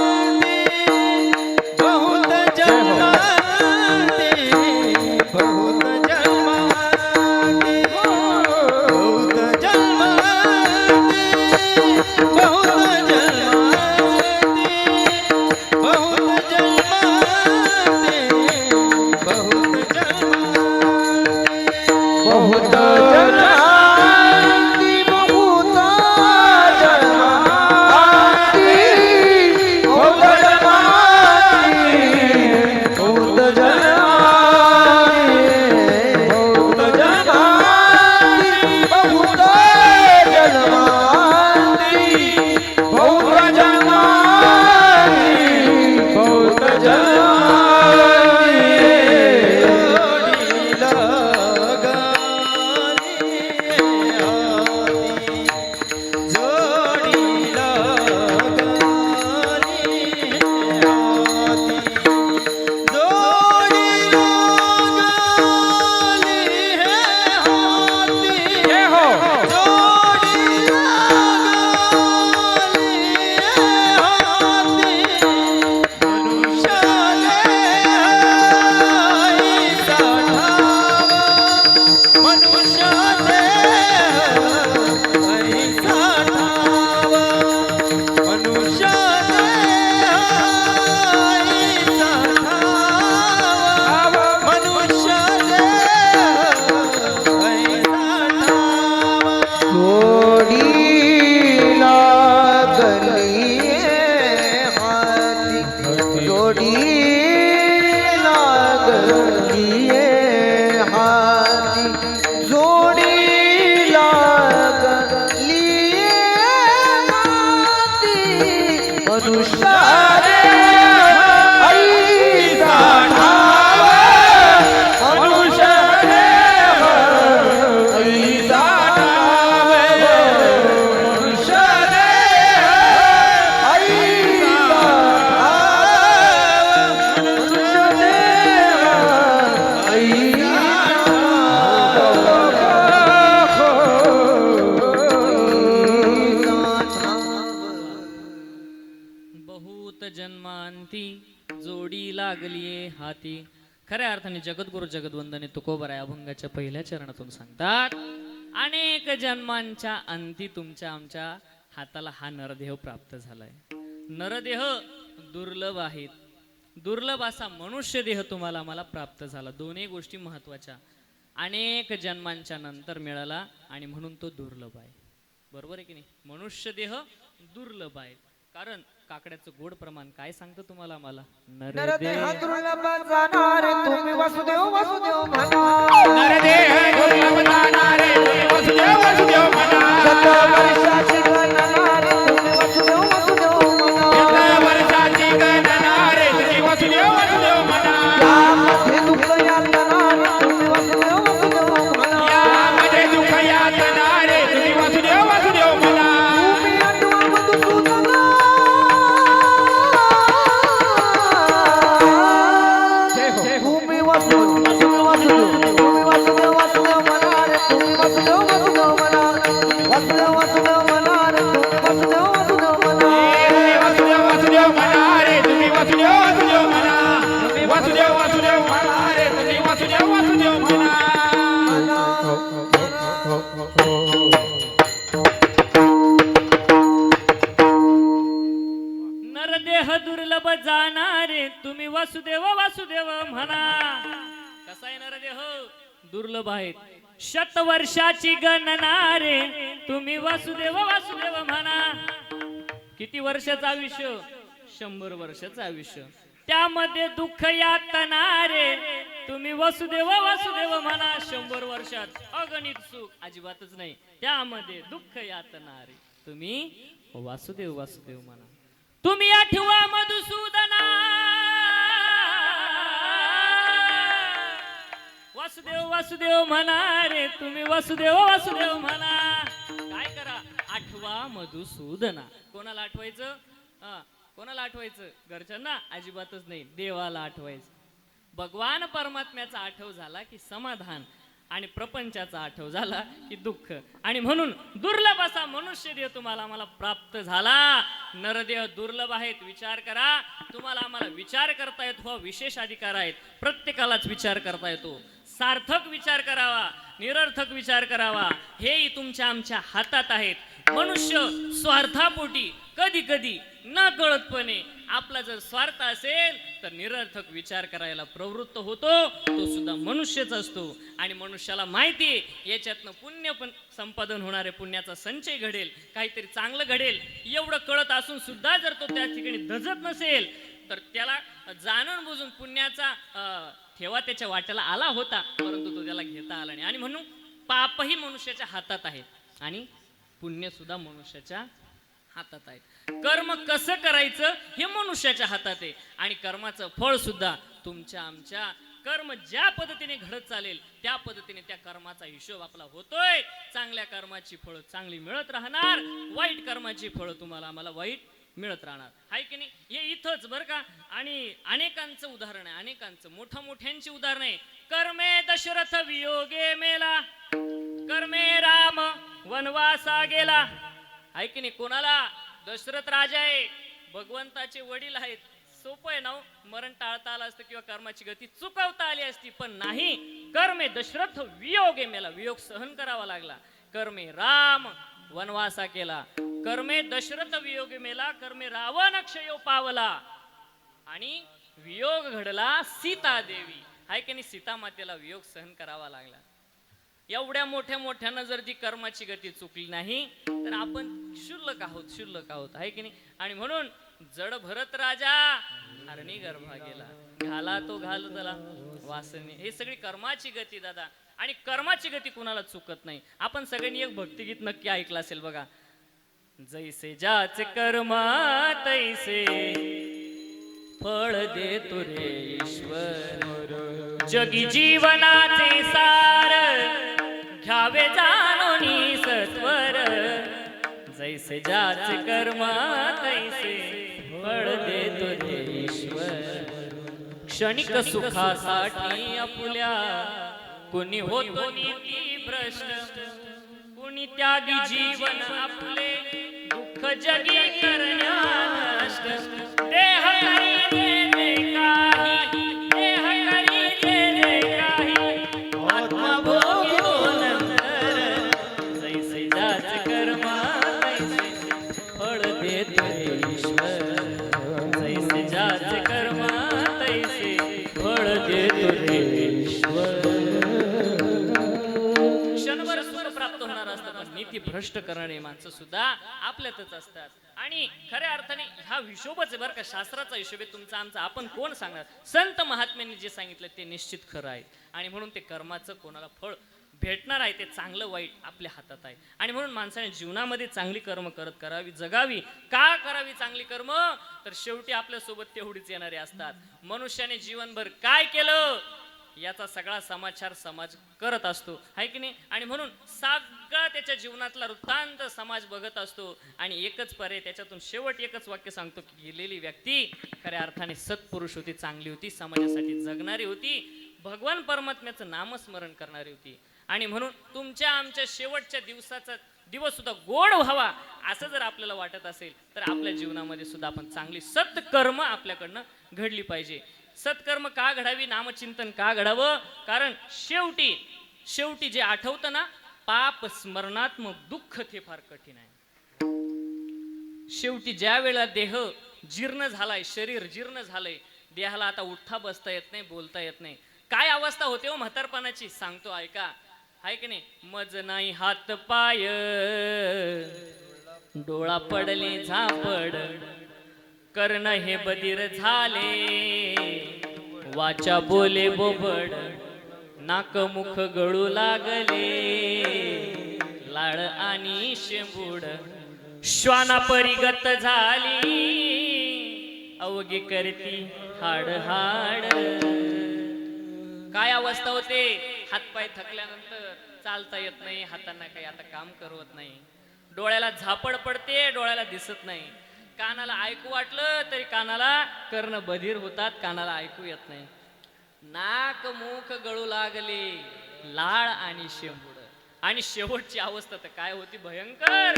बहुत जन्मांती बहुत जन्मांती बहुत जन्मांती बहुत जन्मांती बहुत जन्मांती बहुत जन्मांती बहुत जन्मांती बहुत जन्मांती जोडी लागलीये हाती. खऱ्या अर्थाने जगद्गुरु जगद्वंदने तुकोबराय अभंगाच्या पहिल्या चरणातून सांगतात, अनेक जन्मांच्या अंती तुमच्या आमच्या हाताला हा नरदेह प्राप्त झालाय. नरदेह दुर्लभ आहेत. दुर्लभ असा मनुष्य देह तुम्हाला मला प्राप्त झाला. दोन्ही गोष्टी महत्वाच्या. अनेक जन्मांच्या नंतर मिळाला आणि म्हणून तो दुर्लभ आहे. बरोबर आहे की नाही? मनुष्य देह दुर्लभ आहे. कारण काकड्याचं गोड प्रमाण काय सांगतं तुम्हाला मला? नरदेह दुर्लभ जाणार तुम्ही वासुदेव वासुदेव म्हणा. नरदेह दुर्लभ जाणारे तुम्ही वसुदेव वसुदेव म्हणा. शतवर्षाची गणना रे तुम्ही वासुदेव वासुदेव म्हणा. वर्षाची गणना रे तुम्ही वसुदेव वसुदेव म्हणा. यामध्ये दुःख यातना रे तुम्ही वासुदेव वासुदेव म्हणा. यामध्ये दुःख यातना रे तुम्ही वसुदेव वसुदेव म्हणा. तुम्ही आठवा मधुसूदन तुम्ही वासुदेव वासुदेव तुम्ही वासुदेव वासुदेव म्हणा रे तुम्ही वासुदेव वासुदेव म्हणा. वासुदेव वासुदेव म्हणा रे तुम्ही वासुदेव वासुदेव म्हणा. वसुदेव वसुदेव म्हणा रे तुम्ही वसुदेव वसुदेव म्हणा. वसुदेव वसुदेव म्हणा रे तुम्ही वसुदेव वसुदेव म्हणा. नरदेह दुर्लभ जाणारे तुम्ही वासुदेव वासुदेव म्हणा. कसा आहे नरदेह? दुर्लभ आहेत. शतवर्षाची गणना रे तुम्ही वासुदेव वासुदेव म्हणा. किती वर्षाचं आयुष्य? 100 वर्षाचं आयुष्य. त्यामध्ये दुःख यातना रे तुम्ही वसुदेव वासुदेव म्हणा. 100 वर्षात अगणित सुख अजिबातच नाही. त्यामध्ये दुःख यातना रे तुम्ही वासुदेव वासुदेव म्हणा. तुम्ही आठवा मधुसूदना वासुदेव वासुदेव म्हणा रे तुम्ही वसुदेव वासुदेव म्हणा. काय करा? आठवा मधुसूदना. कोणाला आठवायचं? कोणाला आठवायचं? घरच्यांना? अजिबातच नाही. देवाला आठवायचं. भगवान परमात्म्याचा आठव झाला की समाधान आणि प्रपंचाचा आठव झाला की दुःख. आणि म्हणून दुर्लभ असा मनुष्य देह तुम्हाला मला प्राप्त झाला. नरदेह दुर्लभ आहेत, विचार करा. तुम्हाला आम्हाला विचार करता येतो, हो विशेष अधिकार आहेत. प्रत्येकालाच विचार करता येतो. सार्थक विचार करावा, निरर्थक विचार करावा, हेही तुमच्या आमच्या हातात आहेत. मनुष्य स्वार्थापोटी कधी कधी न कळतपणे आपला जर स्वार्थ असेल तर निरर्थक विचार करायला प्रवृत्त होतो. तो सुद्धा मनुष्यच असतो. आणि मनुष्याला माहिती आहे याच्यातनं पुण्य पण संपादन होणार आहे, पुण्याचा संचय घडेल, काहीतरी चांगलं घडेल. एवढं कळत असून सुद्धा जर तो त्या ठिकाणी धजत नसेल तर त्याला जाणून बुजून पुण्याचा ठेवा त्याच्या वाट्याला आला होता, परंतु तो त्याला घेता आला नाही. आणि म्हणून पापही मनुष्याच्या हातात आहे आणि पुण्य सुद्धा मनुष्याच्या हातात आहे. कर्म कसं करायचं हे मनुष्याच्या हातात आहे. आणि कर्माचं फळ सुद्धा तुमच्या आमच्या कर्म ज्या पद्धतीने घडत चालेल त्या पद्धतीने त्या कर्माचा हिशोब आपला होतोय. चांगल्या कर्माची फळं चांगली मिळत राहणार, वाईट कर्माची फळं तुम्हाला आम्हाला वाईट मिळत राहणार. आहे की नाही? हे इथंच बरं का. आणि अनेकांचं उदाहरण आहे, अनेकांचं मोठ्यांची उदाहरण आहे. कर्मे दशरथ वियोगे मेला, कर्मे राम वनवासा गेला. आहे की नाही? कोणाला? दशरथ राजा आहे, भगवंताचे वडील आहेत. सोपं आहे ना, मरण टाळता आलं असतं किंवा कर्माची गती चुकवता आली असती, पण नाही. कर्मे दशरथ वियोगे मेला, वियोग सहन करावा लागला. कर्मे राम वनवासा केला, कर्मे दशरथ वियोगे मेला, कर्मे रावण क्षयो पावला. आणि वियोग घडला सीता देवी. आहे की नाही? सीता मातेला वियोग सहन करावा लागला. एवढ्या मोठ्यानं जर ती कर्माची गती चुकली नाही तर आपण शुल्लक आहोत. आहे की नाही? आणि म्हणून जड भरत राजा हरणी गर्भा गेला, घाला तो घालतला वासने. हे सगळी कर्माची गती दादा. आणि कर्माची गती कुणाला चुकत नाही. आपण सगळ्यांनी एक भक्तिगीत नक्की ऐकलं असेल बघा. जैसे ज्याचे कर्म तैसे फळ देतो रे ईश्वर, जगी जीवनाचे सार घ्यावे जाणून सत्वर. जैसे ज्याचे कर्म तैसे फळ देतो रे ईश्वर. क्षणिक सुखासाठी आपुल्या कुणी होतो नीती भ्रष्ट, कुणी त्यागी जीवन आपले दुःख जगी करण्या नष्ट. देह करी दे काही, देह करी दे काही, आत्मा भोगितो नंतर. जैसे ज्याचे कर्म तैसे फळ देतो ईश्वर, जैसे ज्याचे कर्म तैसे फळ देतो ईश्वर. क्षणभर सुख प्राप्त होणार असतं, पण नीती भ्रष्ट करणारे माणसं सुद्धा आपल्यातच असतात. आणि खऱ्या अर्थाने हा हिशोबच आहे बरं का, शास्त्राचा हिशोब आहे तुमचा आमचा. आपण कोण सांगणार? संत महात्म्यांनी जे सांगितलं ते निश्चित खरं आहे. आणि म्हणून ते कर्माचं कोणाला फळ भेटणार आहे ते चांगलं वाईट आपल्या हातात आहे. आणि म्हणून माणसाने जीवनामध्ये चांगली कर्म करत करावी, जगावी. का करावी चांगली कर्म? तर शेवटी आपल्यासोबत तेवढीच येणारे असतात. मनुष्याने जीवनभर काय केलं याचा सगळा समाचार समाज करत असतो. आहे की नाही? आणि म्हणून सगळा त्याच्या जीवनातला वृत्तांत समाज बघत असतो. आणि एकच पर्याय, त्याच्यातून शेवट एकच वाक्य सांगतो की गेलेली व्यक्ती खऱ्या अर्थाने सत्पुरुष होती, चांगली होती, समाजासाठी जगणारी होती, भगवान परमात्म्याचं नामस्मरण करणारी होती. आणि म्हणून तुमच्या आमच्या शेवटच्या दिवसाचा दिवस सुद्धा गोड व्हावा असं जर आपल्याला वाटत असेल तर आपल्या जीवनामध्ये सुद्धा आपण चांगली सत्कर्म आपल्याकडनं घडली पाहिजे. सत्कर्म का घडावी, नामचिंतन का घडावं? कारण शेवटी जे आठवतं ना, पाप स्मरणात्मक दुःख ते फार कठीण आहे. शेवटी ज्या वेळेला देह जीर्ण झालाय, शरीर जीर्ण झालंय, देहाला आता उठता बसता येत नाही, बोलता येत नाही, काय अवस्था होते हो म्हातारपणाची सांगतो ऐका. आहे की नाही? मज नाही हात पाय, डोळा पडले झापड, कर्ण हे बधीर झाले, वाचा बोले बोबड, नाक मुख गळू लागले, लाळ आणि शेंबूड श्वाना परिगत झाली, अवघी करती हाड हाड. काय अवस्था होते? हातपाय थकल्यानंतर चालता येत नाही, हातांना काही आता काम करवत नाही, डोळ्याला झापड पडते, डोळ्याला दिसत नाही, कानाला ऐकू वाटलं तरी कानाला कर्ण बधीर होतात, कानाला ऐकू येत नाही, नाक मुख गळू लागले, लाळ आणि शेंबूड. आणि शेवटची अवस्था तर काय होती भयंकर,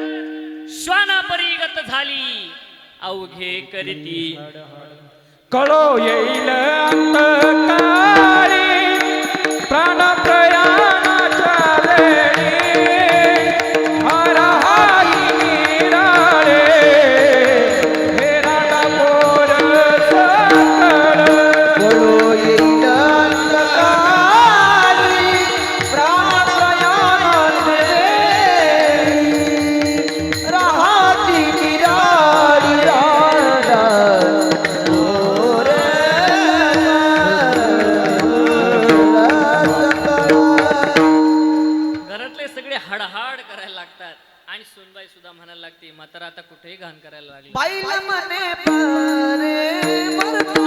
श्वाना परिगत झाली, अवघे करती कळो येईल अंतकाळी प्राण प्रयाणाच्या वेळी हर हाती निराळे हे राधा पोर सकळ बोलो येईल अंधकारी, प्राणप्रयाणाचे राहती निराळी राधा पोर घरातले सगळे हडहाड करायला लागतात आणि सुनबाई सुद्धा म्हणायला लागते म्हातारा आता कुठेही घाण करायला लागली बाईला मने परे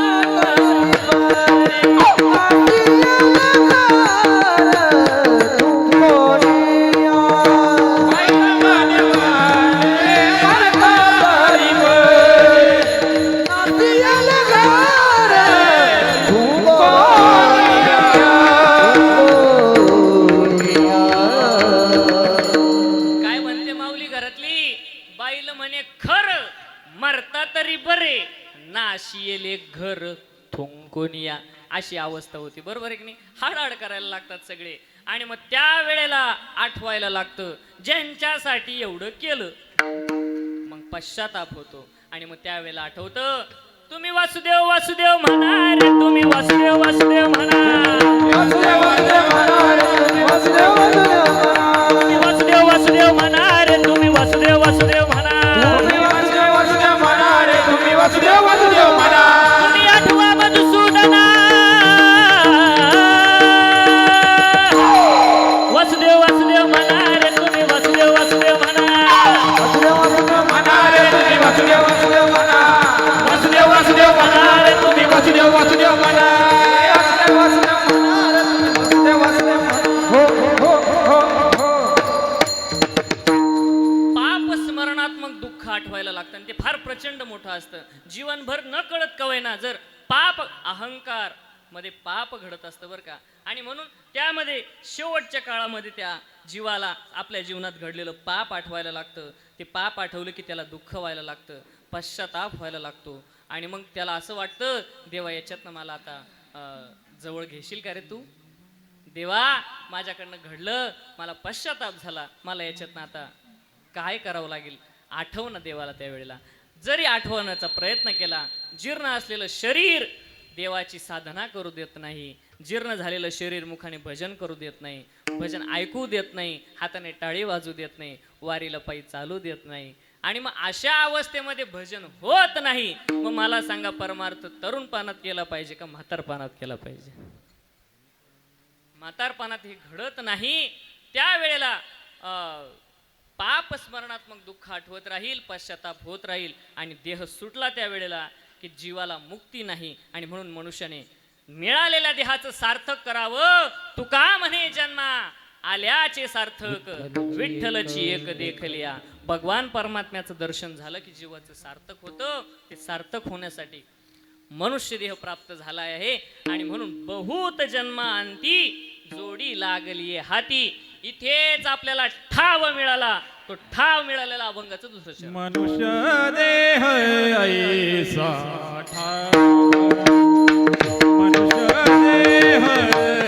काय म्हणते माऊली घरातली बाईल म्हणे खर मरता तरी बरे नाशी येले घर थुंकून या अशी अवस्था होती बरोबर आहे की नाही हाडहाड करायला लागतात सगळे आणि मग त्या वेळेला आठवायला लागतं ज्यांच्यासाठी एवढं केलं मग पश्चाताप होतो आणि मग त्यावेळेला आठवतं तुम्ही वासुदेव वासुदेव म्हणा रे तुम्ही वासुदेव वासुदेव म्हणा वासुदेव वासुदेव म्हणा रे तुम्ही वासुदेव वासुदेव म्हणा तुम्ही वासुदेव वासुदेव म्हणा रे तुम्ही वासुदेव वासुदेव म्हणा तुम्ही वासुदेव वासुदेव म्हणा रे तुम्ही वासुदेव वासुदेव म्हणा तुम्ही आठवा मधुसूदना वासुदेव वासुदेव म्हणा रे तुम्ही वासुदेव वासुदेव म्हणा वासुदेव वासुदेव म्हणा रे तुम्ही वासुदेव वासुदेव म्हणा वासुदेव वासुदेव म्हणा रे तुम्ही वासुदेव वासुदेव म्हणा वासुदेव वासुदेव म्हणा रे तुम्ही वासुदेव वासुदेव म्हणा हो हो हो पाप स्मरणात्मक दुःख आठवायला लागतं आणि ते फार प्रचंड मोठं असतं जीवनभर न कळत कवयना जर पाप अहंकार मध्ये पाप घडत असतं बरं का आणि म्हणून त्यामध्ये शेवटच्या काळामध्ये त्या जीवाला आपल्या जीवनात घडलेलं पाप आठवायला लागतं ते पाप आठवलं की त्याला दुःख व्हायला लागतं पश्चाताप व्हायला लागतो आणि मग त्याला असं वाटतं देवा याच्यातनं मला आता जवळ घेशील का रे तू देवा माझ्याकडनं घडलं मला पश्चाताप झाला मला याच्यातनं आता काय करावं लागेल आठव ना देवाला त्यावेळेला जरी आठवण्याचा प्रयत्न केला जीर्ण असलेलं शरीर देवाची साधना करू देत नाही जीर्ण झालेलं शरीर मुखाने भजन करू देत नाही भजन ऐकू देत नाही हाताने टाळी वाजू देत नाही वारीला पायी चालू देत नाही आणि मग अशा अवस्थेमध्ये भजन होत नाही मग मला सांगा परमार्थ तरुणपणात केला पाहिजे का म्हातारपणात केला पाहिजे म्हातारपणात हे घडत नाही त्यावेळेला पाप स्मरणात्मक दुःख आठवत राहील पश्चाताप होत राहील आणि देह सुटला त्यावेळेला की जीवाला मुक्ती नाही आणि म्हणून मनुष्याने मिळालेल्या देहाचं सार्थक करावं तुका म्हणे जन्मा आल्याचे सार्थक विठ्ठलची एक देखलिया भगवान परमात्म्याचं दर्शन झालं की जीवाचं सार्थक होतं ते सार्थक होण्यासाठी मनुष्य देह प्राप्त झाला आहे आणि म्हणून बहुत जन्मांती जोडी लागली हाती इथेच आपल्याला ठाव मिळाला तो ठाव मिळालेला अभंगाचं दुसरं शरण. मनुष्य देह ऐसा ठाव मनुष्य देह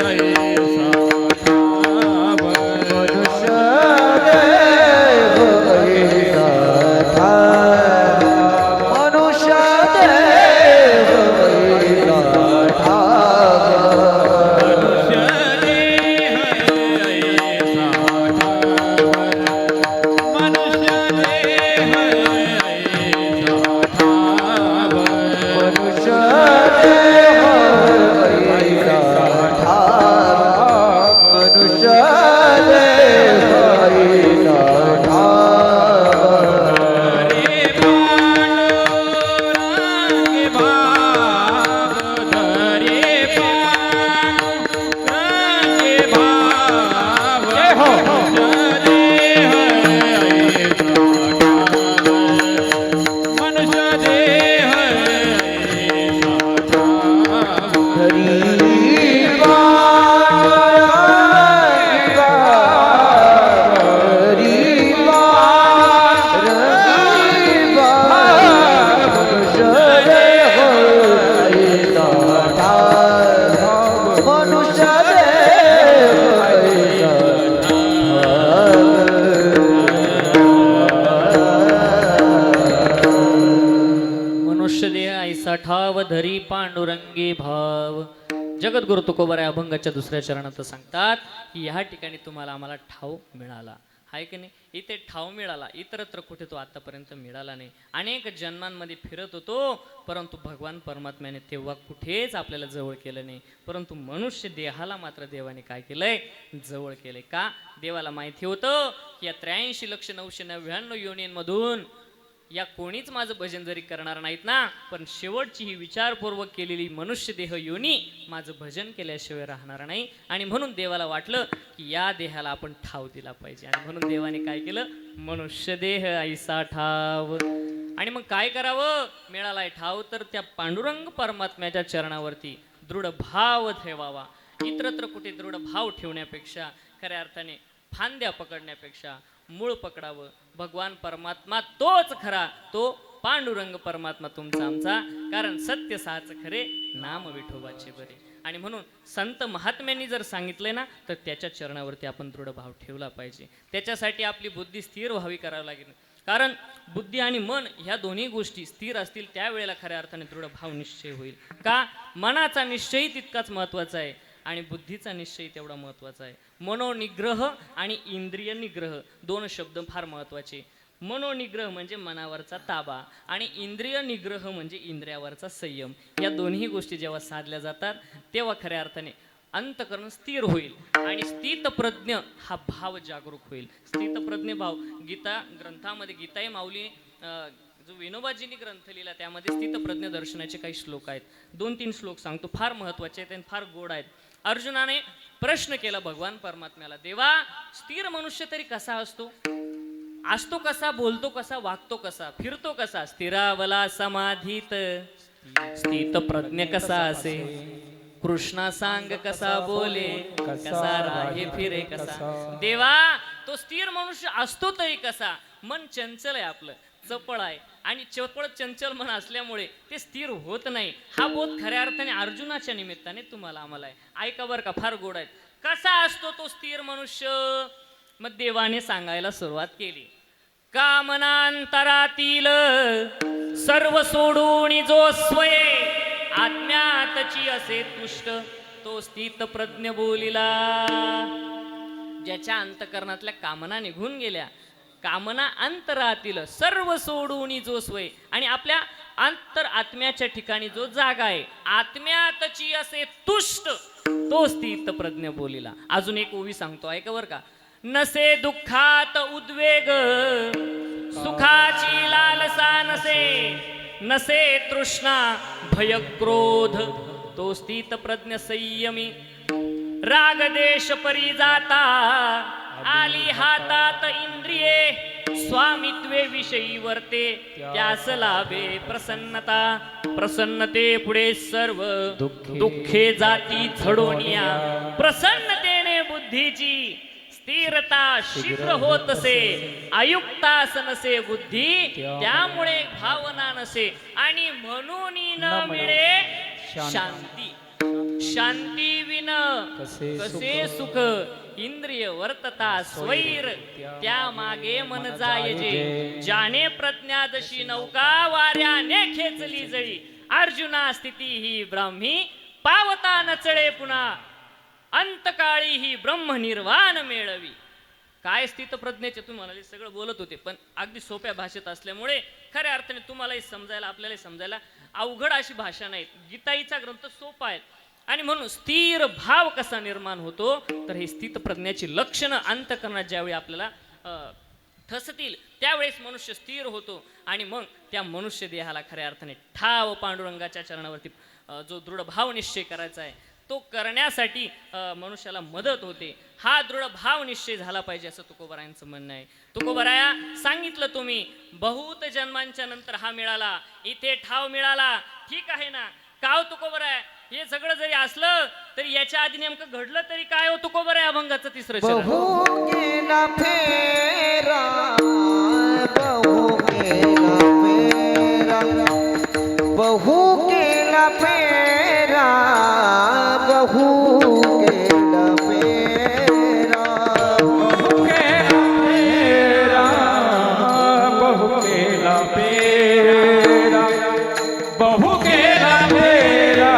ऐसा ठाव मनुष्य देह ऐसा ठाव मनुष्य देह ऐसा ठाव मनुष्य देह ऐसा ठाव मनुष्य देह ऐसा ठाव मनुष्य पांडुरंगी भाव. जगद्गुरु तुकोबराय अभंगाच्या दुसऱ्या चरणात सांगतात की ह्या ठिकाणी तुम्हाला आम्हाला ठाव मिळाला आहे की नाही. इथे ठाव मिळाला, इतरत्र कुठे तो आतापर्यंत मिळाला नाही. अनेक जन्मांमध्ये फिरत होतो, परंतु भगवान परमात्म्याने तेव्हा कुठेच आपल्याला जवळ केलं नाही. परंतु मनुष्य देहाला मात्र देवाने काय केलंय, जवळ केलंय. का? देवाला माहिती होतं की या 83,999 योनींमधून या कोणीच माझं भजन जरी करणार नाहीत ना, पण शेवटची ही विचारपूर्वक केलेली मनुष्य देह योनी माझं भजन केल्याशिवाय राहणार नाही. आणि म्हणून देवाला वाटलं की या देहाला आपण ठाव दिला पाहिजे. आणि म्हणून देवाने काय केलं, मनुष्य देह ऐसा ठाव. आणि मग काय करावं, मिळालाय ठाव तर त्या पांडुरंग परमात्म्याच्या चरणावरती दृढ भाव ठेवावा. इतरत्र कुठे दृढ भाव ठेवण्यापेक्षा, खऱ्या अर्थाने फांद्या पकडण्यापेक्षा मूळ पकडावं. भगवान परमात्मा तोच खरा, तो पांडुरंग परमात्मा तुमचा आमचा. कारण सत्य साच खरे, नाम विठोबाचे बरे. आणि म्हणून संत महात्म्यांनी जर सांगितलंय ना, तर त्याच्या चरणावरती आपण दृढ भाव ठेवला पाहिजे. त्याच्यासाठी आपली बुद्धी स्थिर व्हावी करावी लागेल. कारण बुद्धी आणि मन ह्या दोन्ही गोष्टी स्थिर असतील त्यावेळेला खऱ्या अर्थाने दृढ भाव निश्चय होईल. का? मनाचा निश्चय तितकाच महत्त्वाचा आहे आणि बुद्धीचा निश्चय तेवढा महत्त्वाचा आहे. मनोनिग्रह आणि इंद्रिय निग्रह दोन शब्द फार महत्त्वाचे. मनोनिग्रह म्हणजे मनावरचा ताबा आणि इंद्रिय निग्रह म्हणजे इंद्रियावरचा संयम. या दोन्ही गोष्टी जेव्हा साधल्या जातात तेव्हा खऱ्या अर्थाने अंतकरण स्थिर होईल आणि स्थितप्रज्ञ हा भाव जागरूक होईल. स्थितप्रज्ञ भाव गीता ग्रंथामध्ये, गीताई माऊली जो विनोबाजींनी ग्रंथ लिहिला त्यामध्ये स्थितप्रज्ञ दर्शनाचे काही श्लोक आहेत. 2-3 श्लोक सांगतो, फार महत्त्वाचे आहेत आणि फार गोड आहेत. अर्जुनाने प्रश्न केला भगवान परमात्म्याला, देवा स्थिर मनुष्य तरी कसा असतो? असतो कसा, बोलतो कसा, वागतो कसा, फिरतो कसा? स्थिरावला समाधीत स्थित प्रज्ञ कसा असे? कृष्णा सांग कसा बोले, कसा राहे फिरे कसा? देवा तो स्थिर मनुष्य असतो तरी कसा? मन चंचल आहे आपलं, चपळ आहे आणि चपळ चंचल मन असल्यामुळे ते स्थिर होत नाही. हा बोध खऱ्या अर्थाने अर्जुनाच्या निमित्ताने तुम्हाला आम्हाला आहे. ऐका बरं का, फार गोड आहेत. कसा असतो तो स्थिर मनुष्य? मग देवाने सांगायला सुरुवात केली, कामनांतरातील सर्व सोडून जो स्वये आत्म्यातची असे तुष्ट, तो स्थित प्रज्ञ बोलिला. ज्याच्या अंतकरणातल्या कामना निघून गेल्या, कामना अंतरातील सर्व सोडून जो स्वय, आणि आपल्या अंतर आत्म्याच्या ठिकाणी जो जागा आहे, आत्म्यातची असे तुष्ट, तो स्थित प्रज्ञ बोलिला. अजून एक ओवी सांगतो, ऐका बर का. नसे दुःखात उद्वेग, सुखाची लालसा नसे, नसे तृष्णा भय क्रोध, तो स्थित प्रज्ञ संयमी. राग देश परी जाता, आली हातात इंद्रिये, स्वामित्वे विषयी वर्ते, त्यास लाभे प्रसन्नता. प्रसन्नते पुढे सर्व दुःखे जाती झडोनिया, प्रसन्नतेने बुद्धीची स्थिरता शीघ्र होत असे. अयुक्तास नसे बुद्धी, त्यामुळे भावना नसे, आणि म्हणून न मिळे शांती. शांती विन कसे सुख, इंद्रिय वर्तता स्वैर, त्या मागे मन जायजे. ज्याने प्रज्ञादशी नौका वाऱ्याने खेचली जळी, अर्जुना स्थिती ही ब्राह्मी, पावता नचळे पुन्हा, अंतकाळी ही ब्रह्मनिर्वाण मेळवी. काय स्थित प्रज्ञेचे तुम्हाला सगळं बोलत होते, पण अगदी सोप्या भाषेत असल्यामुळे खऱ्या अर्थाने तुम्हालाही समजायला, आपल्यालाही समजायला अवघड अशी भाषा नाही. गीताईचा ग्रंथ सोपा आहे. आणि म्हणून स्थिर भाव कसा निर्माण होतो, तर हे स्थित प्रज्ञाची लक्षणं अंतकरणात ज्यावेळी आपल्याला ठसतील त्यावेळेस मनुष्य स्थिर होतो. आणि मग त्या मनुष्य देहाला खऱ्या अर्थाने ठाव पांडुरंगाच्या चरणावरती जो दृढ भाव निश्चय करायचा आहे तो करण्यासाठी मनुष्याला मदत होते. हा दृढ भाव निश्चय झाला पाहिजे असं तुकोबारायांचं म्हणणं आहे. तुकोबाराया सांगितलं तुम्ही बहुत जन्मांच्या नंतर हा मिळाला, इथे ठाव मिळाला, ठीक आहे ना. काव तुकोबाराया, हे सगळं जरी असलं तरी याच्या आधी नेमकं घडलं तरी काय हो तुकोबाराया? अभंगाचं तिसरं चरण. बहु केला फेरा, बहु केला फेरा, बहु केला फेरा, बहु केला फेरा, बहु केला फेरा, बहु केला फेरा,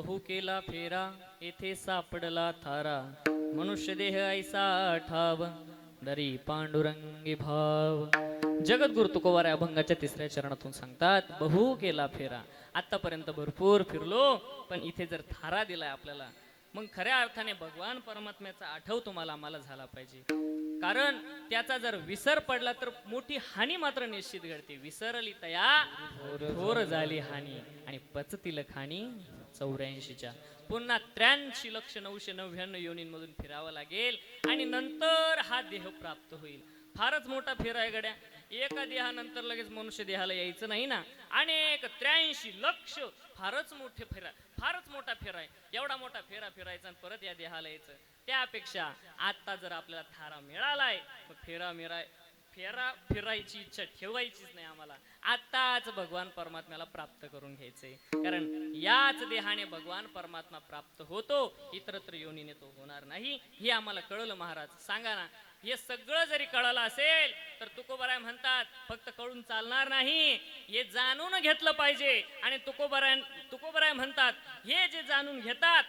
बहु केला फेरा येथे सापडला थारा मनुष्य देह ऐसा ठाव दरी पांडुरंगी भाव. जगद्गुरु तुकोबाराय अभंगाच्या 3ऱ्या चरणातून सांगतात, बहु केला फेरा. आतापर्यंत भरपूर फिरलो, पण इथे जर थारा दिलाय आपल्याला, मग खऱ्या अर्थाने भगवान परमात्म्याचा आठव तुम्हाला आम्हाला झाला पाहिजे. कारण त्याचा जर विसर पडला तर मोठी हानी मात्र निश्चित घडते. विसरली तया थोर झाली हानी आणि पचतील खाणी 84च्या. पुन्हा 83,999 योनींमधून फिरावं लागेल आणि नंतर हा देह प्राप्त होईल. फारच मोठा फेरा आहे गड्या. एका देहानंतर लगेच मनुष्य देहाला यायचं नाही ना. अनेक 83 लक्ष फारच मोठे फेरा, फारच मोठा फेरा आहे. एवढा मोठा फेरा फिरायचा आणि परत या देहाला यायचं. त्यापेक्षा आता जर आपल्याला थारा मिळालाय, फेरा फिरायची इच्छा ठेवायचीच नाही आम्हाला. आताच भगवान परमात्म्याला प्राप्त करून घ्यायचे. कारण याच देहाने भगवान परमात्मा प्राप्त होतो, इतरत्र योनीने तो होणार नाही. हे आम्हाला कळलं महाराज. सांगा ना, हे सगळं जरी कळलं असेल तर तुकोबाराय म्हणतात फक्त कळून चालणार नाही, हे जाणून घेतलं पाहिजे. आणि तुकोबाराय म्हणतात हे जे जाणून घेतात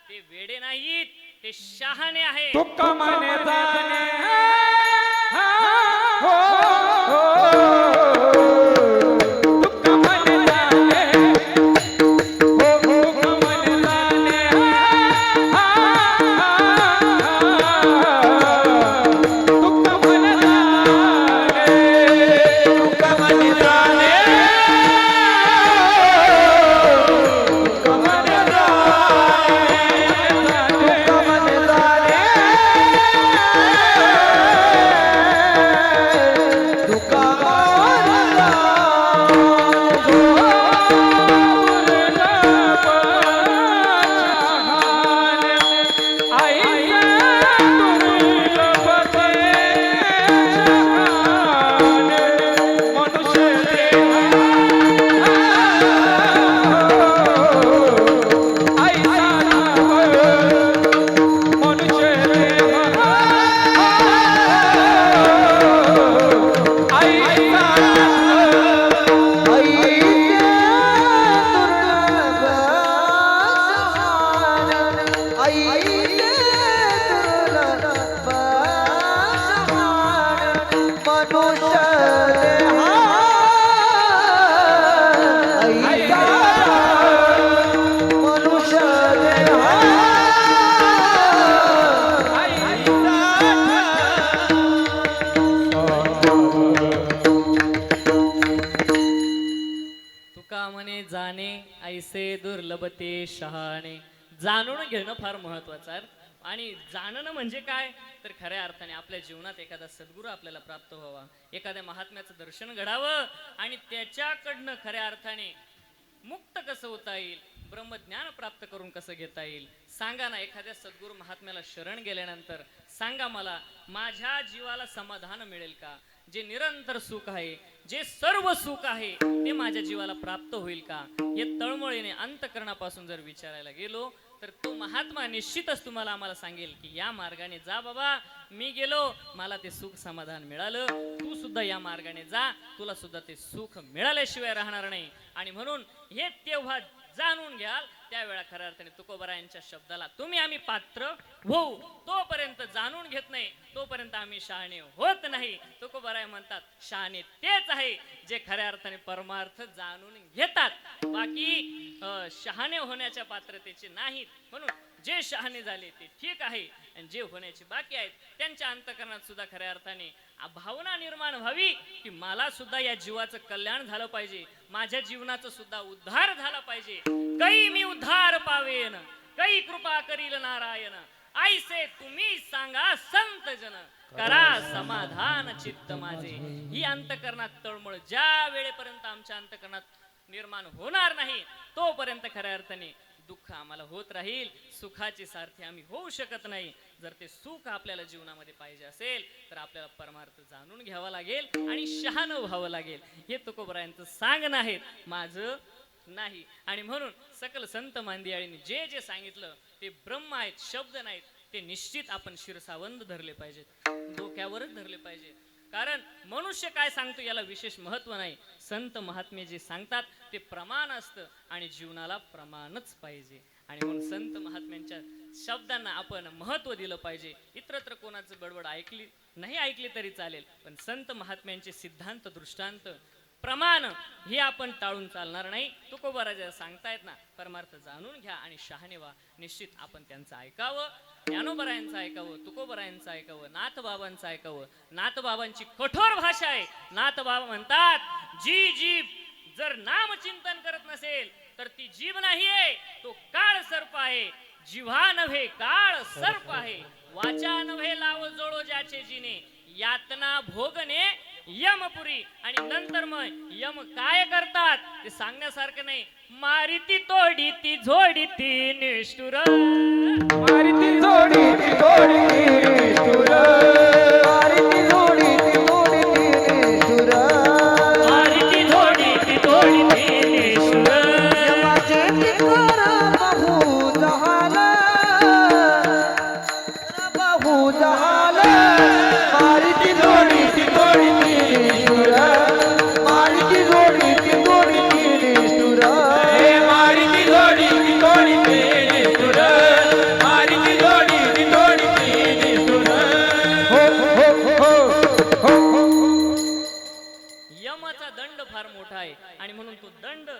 ते वेडे नाहीत, ते शहाणे आहेत. तुका माने जाने हो तुका माने जाने हो तुका माने जाने तुका माने जाने तुका माने जाने तुका माने जाणे ऐसे दुर्लभते शहाणे. जाणून घेणं फार महत्वाचं आहे. आणि जाणणं म्हणजे काय तर खऱ्या अर्थाने आपल्या जीवनात एखादा सद्गुरू आपल्याला प्राप्त व्हावा, एखाद्या महात्म्याचं दर्शन घडावं आणि त्याच्याकडनं खऱ्या अर्थाने मुक्त कसं होता येईल, ब्रह्मज्ञान प्राप्त करून कसं घेता येईल. सांगा ना, एखाद्या सद्गुरू महात्म्याला शरण गेल्यानंतर सांगा मला, माझ्या जीवाला समाधान मिळेल का? जे निरंतर सुख आहे, जे सर्व सुख आहे ते माझ्या जीवाला प्राप्त होईल का? हे तळमळीने अंतकरणापासून जर विचारायला गेलो तर तो महात्मा निश्चितच तुम्हाला आम्हाला सांगेल की या मार्गाने जा बाबा, मी गेलो, मला ते सुख समाधान मिळालं, तू सुद्धा या मार्गाने जा, तुला सुद्धा ते सुख मिळाल्याशिवाय राहणार नाही. आणि म्हणून हे तेव्हा जाणून घ्याल त्यावेळा खऱ्या अर्थाने तुकोबारायांच्या शब्दाला तुम्ही आम्ही पात्र होऊ. तोपर्यंत जाणून घेत नाही तोपर्यंत आम्ही शहाणे होत नाही. तुकोबाराय म्हणतात शहाणे तेच आहे जे खऱ्या अर्थाने परमार्थ जाणून घेतात, बाकी शहाणे होण्याच्या पात्रतेचे नाहीत. म्हणून जे शहाणे झाले ते ठीक आहे आणि जे होण्याचे बाकी आहेत त्यांच्या अंतकरणात सुद्धा खऱ्या अर्थाने भावना निर्माण व्हावी की मला सुद्धा या जीवाचं कल्याण झालं पाहिजे, माझ्या जीवनाचं सुद्धा उद्धार झाला पाहिजे. कै मी उद्धार पावेन, कै कृपा करील नारायण, ऐसे तुम्ही सांगा संत जन, करा समाधान चित्त माझे. ही अंतकरणात तळमळ ज्या वेळेपर्यंत आमच्या अंतकरणात निर्माण होणार नाही तोपर्यंत खऱ्या अर्थाने दुःख आम्हाला होत राहील, सुखाचे सारथी आम्ही होऊ शकत नाही. जर ते सुख आपल्याला जीवनामध्ये पाहिजे असेल तर आपल्याला परमार्थ जाणून घ्यावा लागेल आणि शहाणं व्हावं लागेल. हे तुकोबारायांचं सांगणं आहे, माझं नाही. आणि म्हणून सकल संत मांदियाळींनी जे जे सांगितलं ते ब्रह्म आहेत, शब्द नाहीत. ते निश्चित आपण शिरसावंद धरले पाहिजेत, डोक्यावरच धरले पाहिजे. कारण मनुष्य काय सांगतो याला विशेष महत्व नाही. संत महात्मे जे सांगतात ते प्रमाण असतं आणि जीवनाला प्रमाणच पाहिजे. आणि म्हणून संत महात्म्यांच्या शब्दांना आपण महत्व दिलं पाहिजे. इतरत्र कोणाचं बडबड नाही ऐकली तरी चालेल, पण संत महात्म्यांचे सिद्धांत दृष्टांत प्रमाण हे आपण टाळून चालणार नाही. तुकोबाराजा सांगतायत ना, परमार्थ जाणून घ्या आणि शहाणे व्हा. निश्चित आपण त्यांचं ऐकावं, ज्ञानोबरायांचं ऐकावं, तुकोबरायांचं ऐकावं, नाथबाबांचं ऐकावं. नाथबाबांची कठोर भाषा आहे. नाथबाबा म्हणतात, जी जीभ जर नामचिंतन करत नसेल तर ती जीभ नाहीये, तो काळ सर्प आहे. जिव्हा नव्हे काळ सर्प आहे. वाचा नव्हे लाव जोडो ज्याचे जिने, यातना भोगणे यमपुरी. आणि नंतर मग यम काय करतात ते सांगण्यासारखं नाही. मारिती तोडी ती झोडी ती निष्ठुर, मारिती जोडी ती जोडी निष्ठुर, मारिती जोडी ती जोडी ती निष्ठुर, मारिती झोडी ती झोडी ती निष्ठुर. यमाचे ठिकाण बाहू जहाल, बाहू जहाल, मारिती जोडी ती जोडी ती निष्ठुर, मारिती जोडी ती जोडी ती निष्ठुर. हे मारिती जोडी ती जोडी ती निष्ठुर, मारिती जोडी ती जोडी ती निष्ठुर. हो हो हो हो. यमाचा दंड फार मोठा आहे आणि म्हणून तो दंड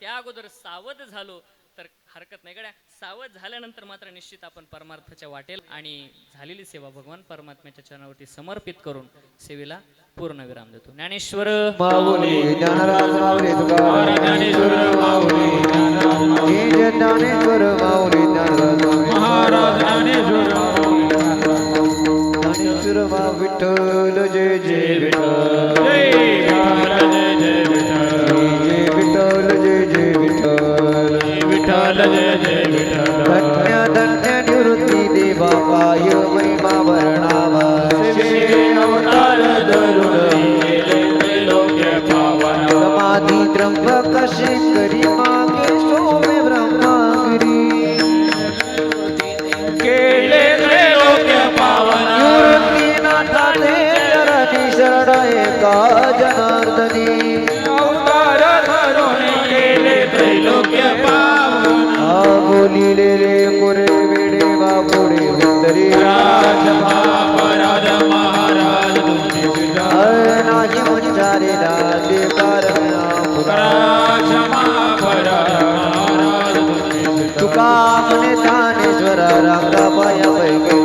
त्या अगोदर सावध झालो तर हरकत नाही. गड्या सावध झाल्यानंतर मात्र निश्चित आपण परमार्थाच्या वाटेल. आणि झालेली सेवा भगवान परमात्म्याच्या चरणावरती समर्पित करून सेवेला पूर्ण विराम देतो. ज्ञानेश्वर माऊली ज्ञानराज माऊली तुकाराम, ज्ञानेश्वर माऊली ज्ञानराज माऊली, जय ज्ञानेश्वर माऊली ज्ञानराज माऊली, महाराज ज्ञानेश्वर माऊली ज्ञानराज माऊली. ज्ञानेश्वर मा विठ्ठल जय जय विठ्ठल, जय विठ्ठल जय जय विठ्ठल, जय विठ्ठल जय जय विठ्ठल, विठ्ठल जय जय विठ्ठल. धन्य धन्य निवृत्ती देवा पाय महिमा वर्णावा, सेवे अवतार धरून केले त्रैलोक्य पावन, समाधी त्र्यंबक शेखरी मागे शोभे ब्रह्मागिरी, केले त्रैलोक्य पावन, निवृत्तीनाथाचे चरणी शरण एका जनार्दनी, अवतार धरून केले त्रैलोक्य पावन. बोलिलेले कोरे वेडे बापुडे विंदरी, राज महाराज महाराज तुमचे विधान, नाही उच्चारे राजे कारण्या राज महाराज महाराज तुमचे विधान. तुका म्हणे ज्ञानेश्वर रांगा पाया पैकी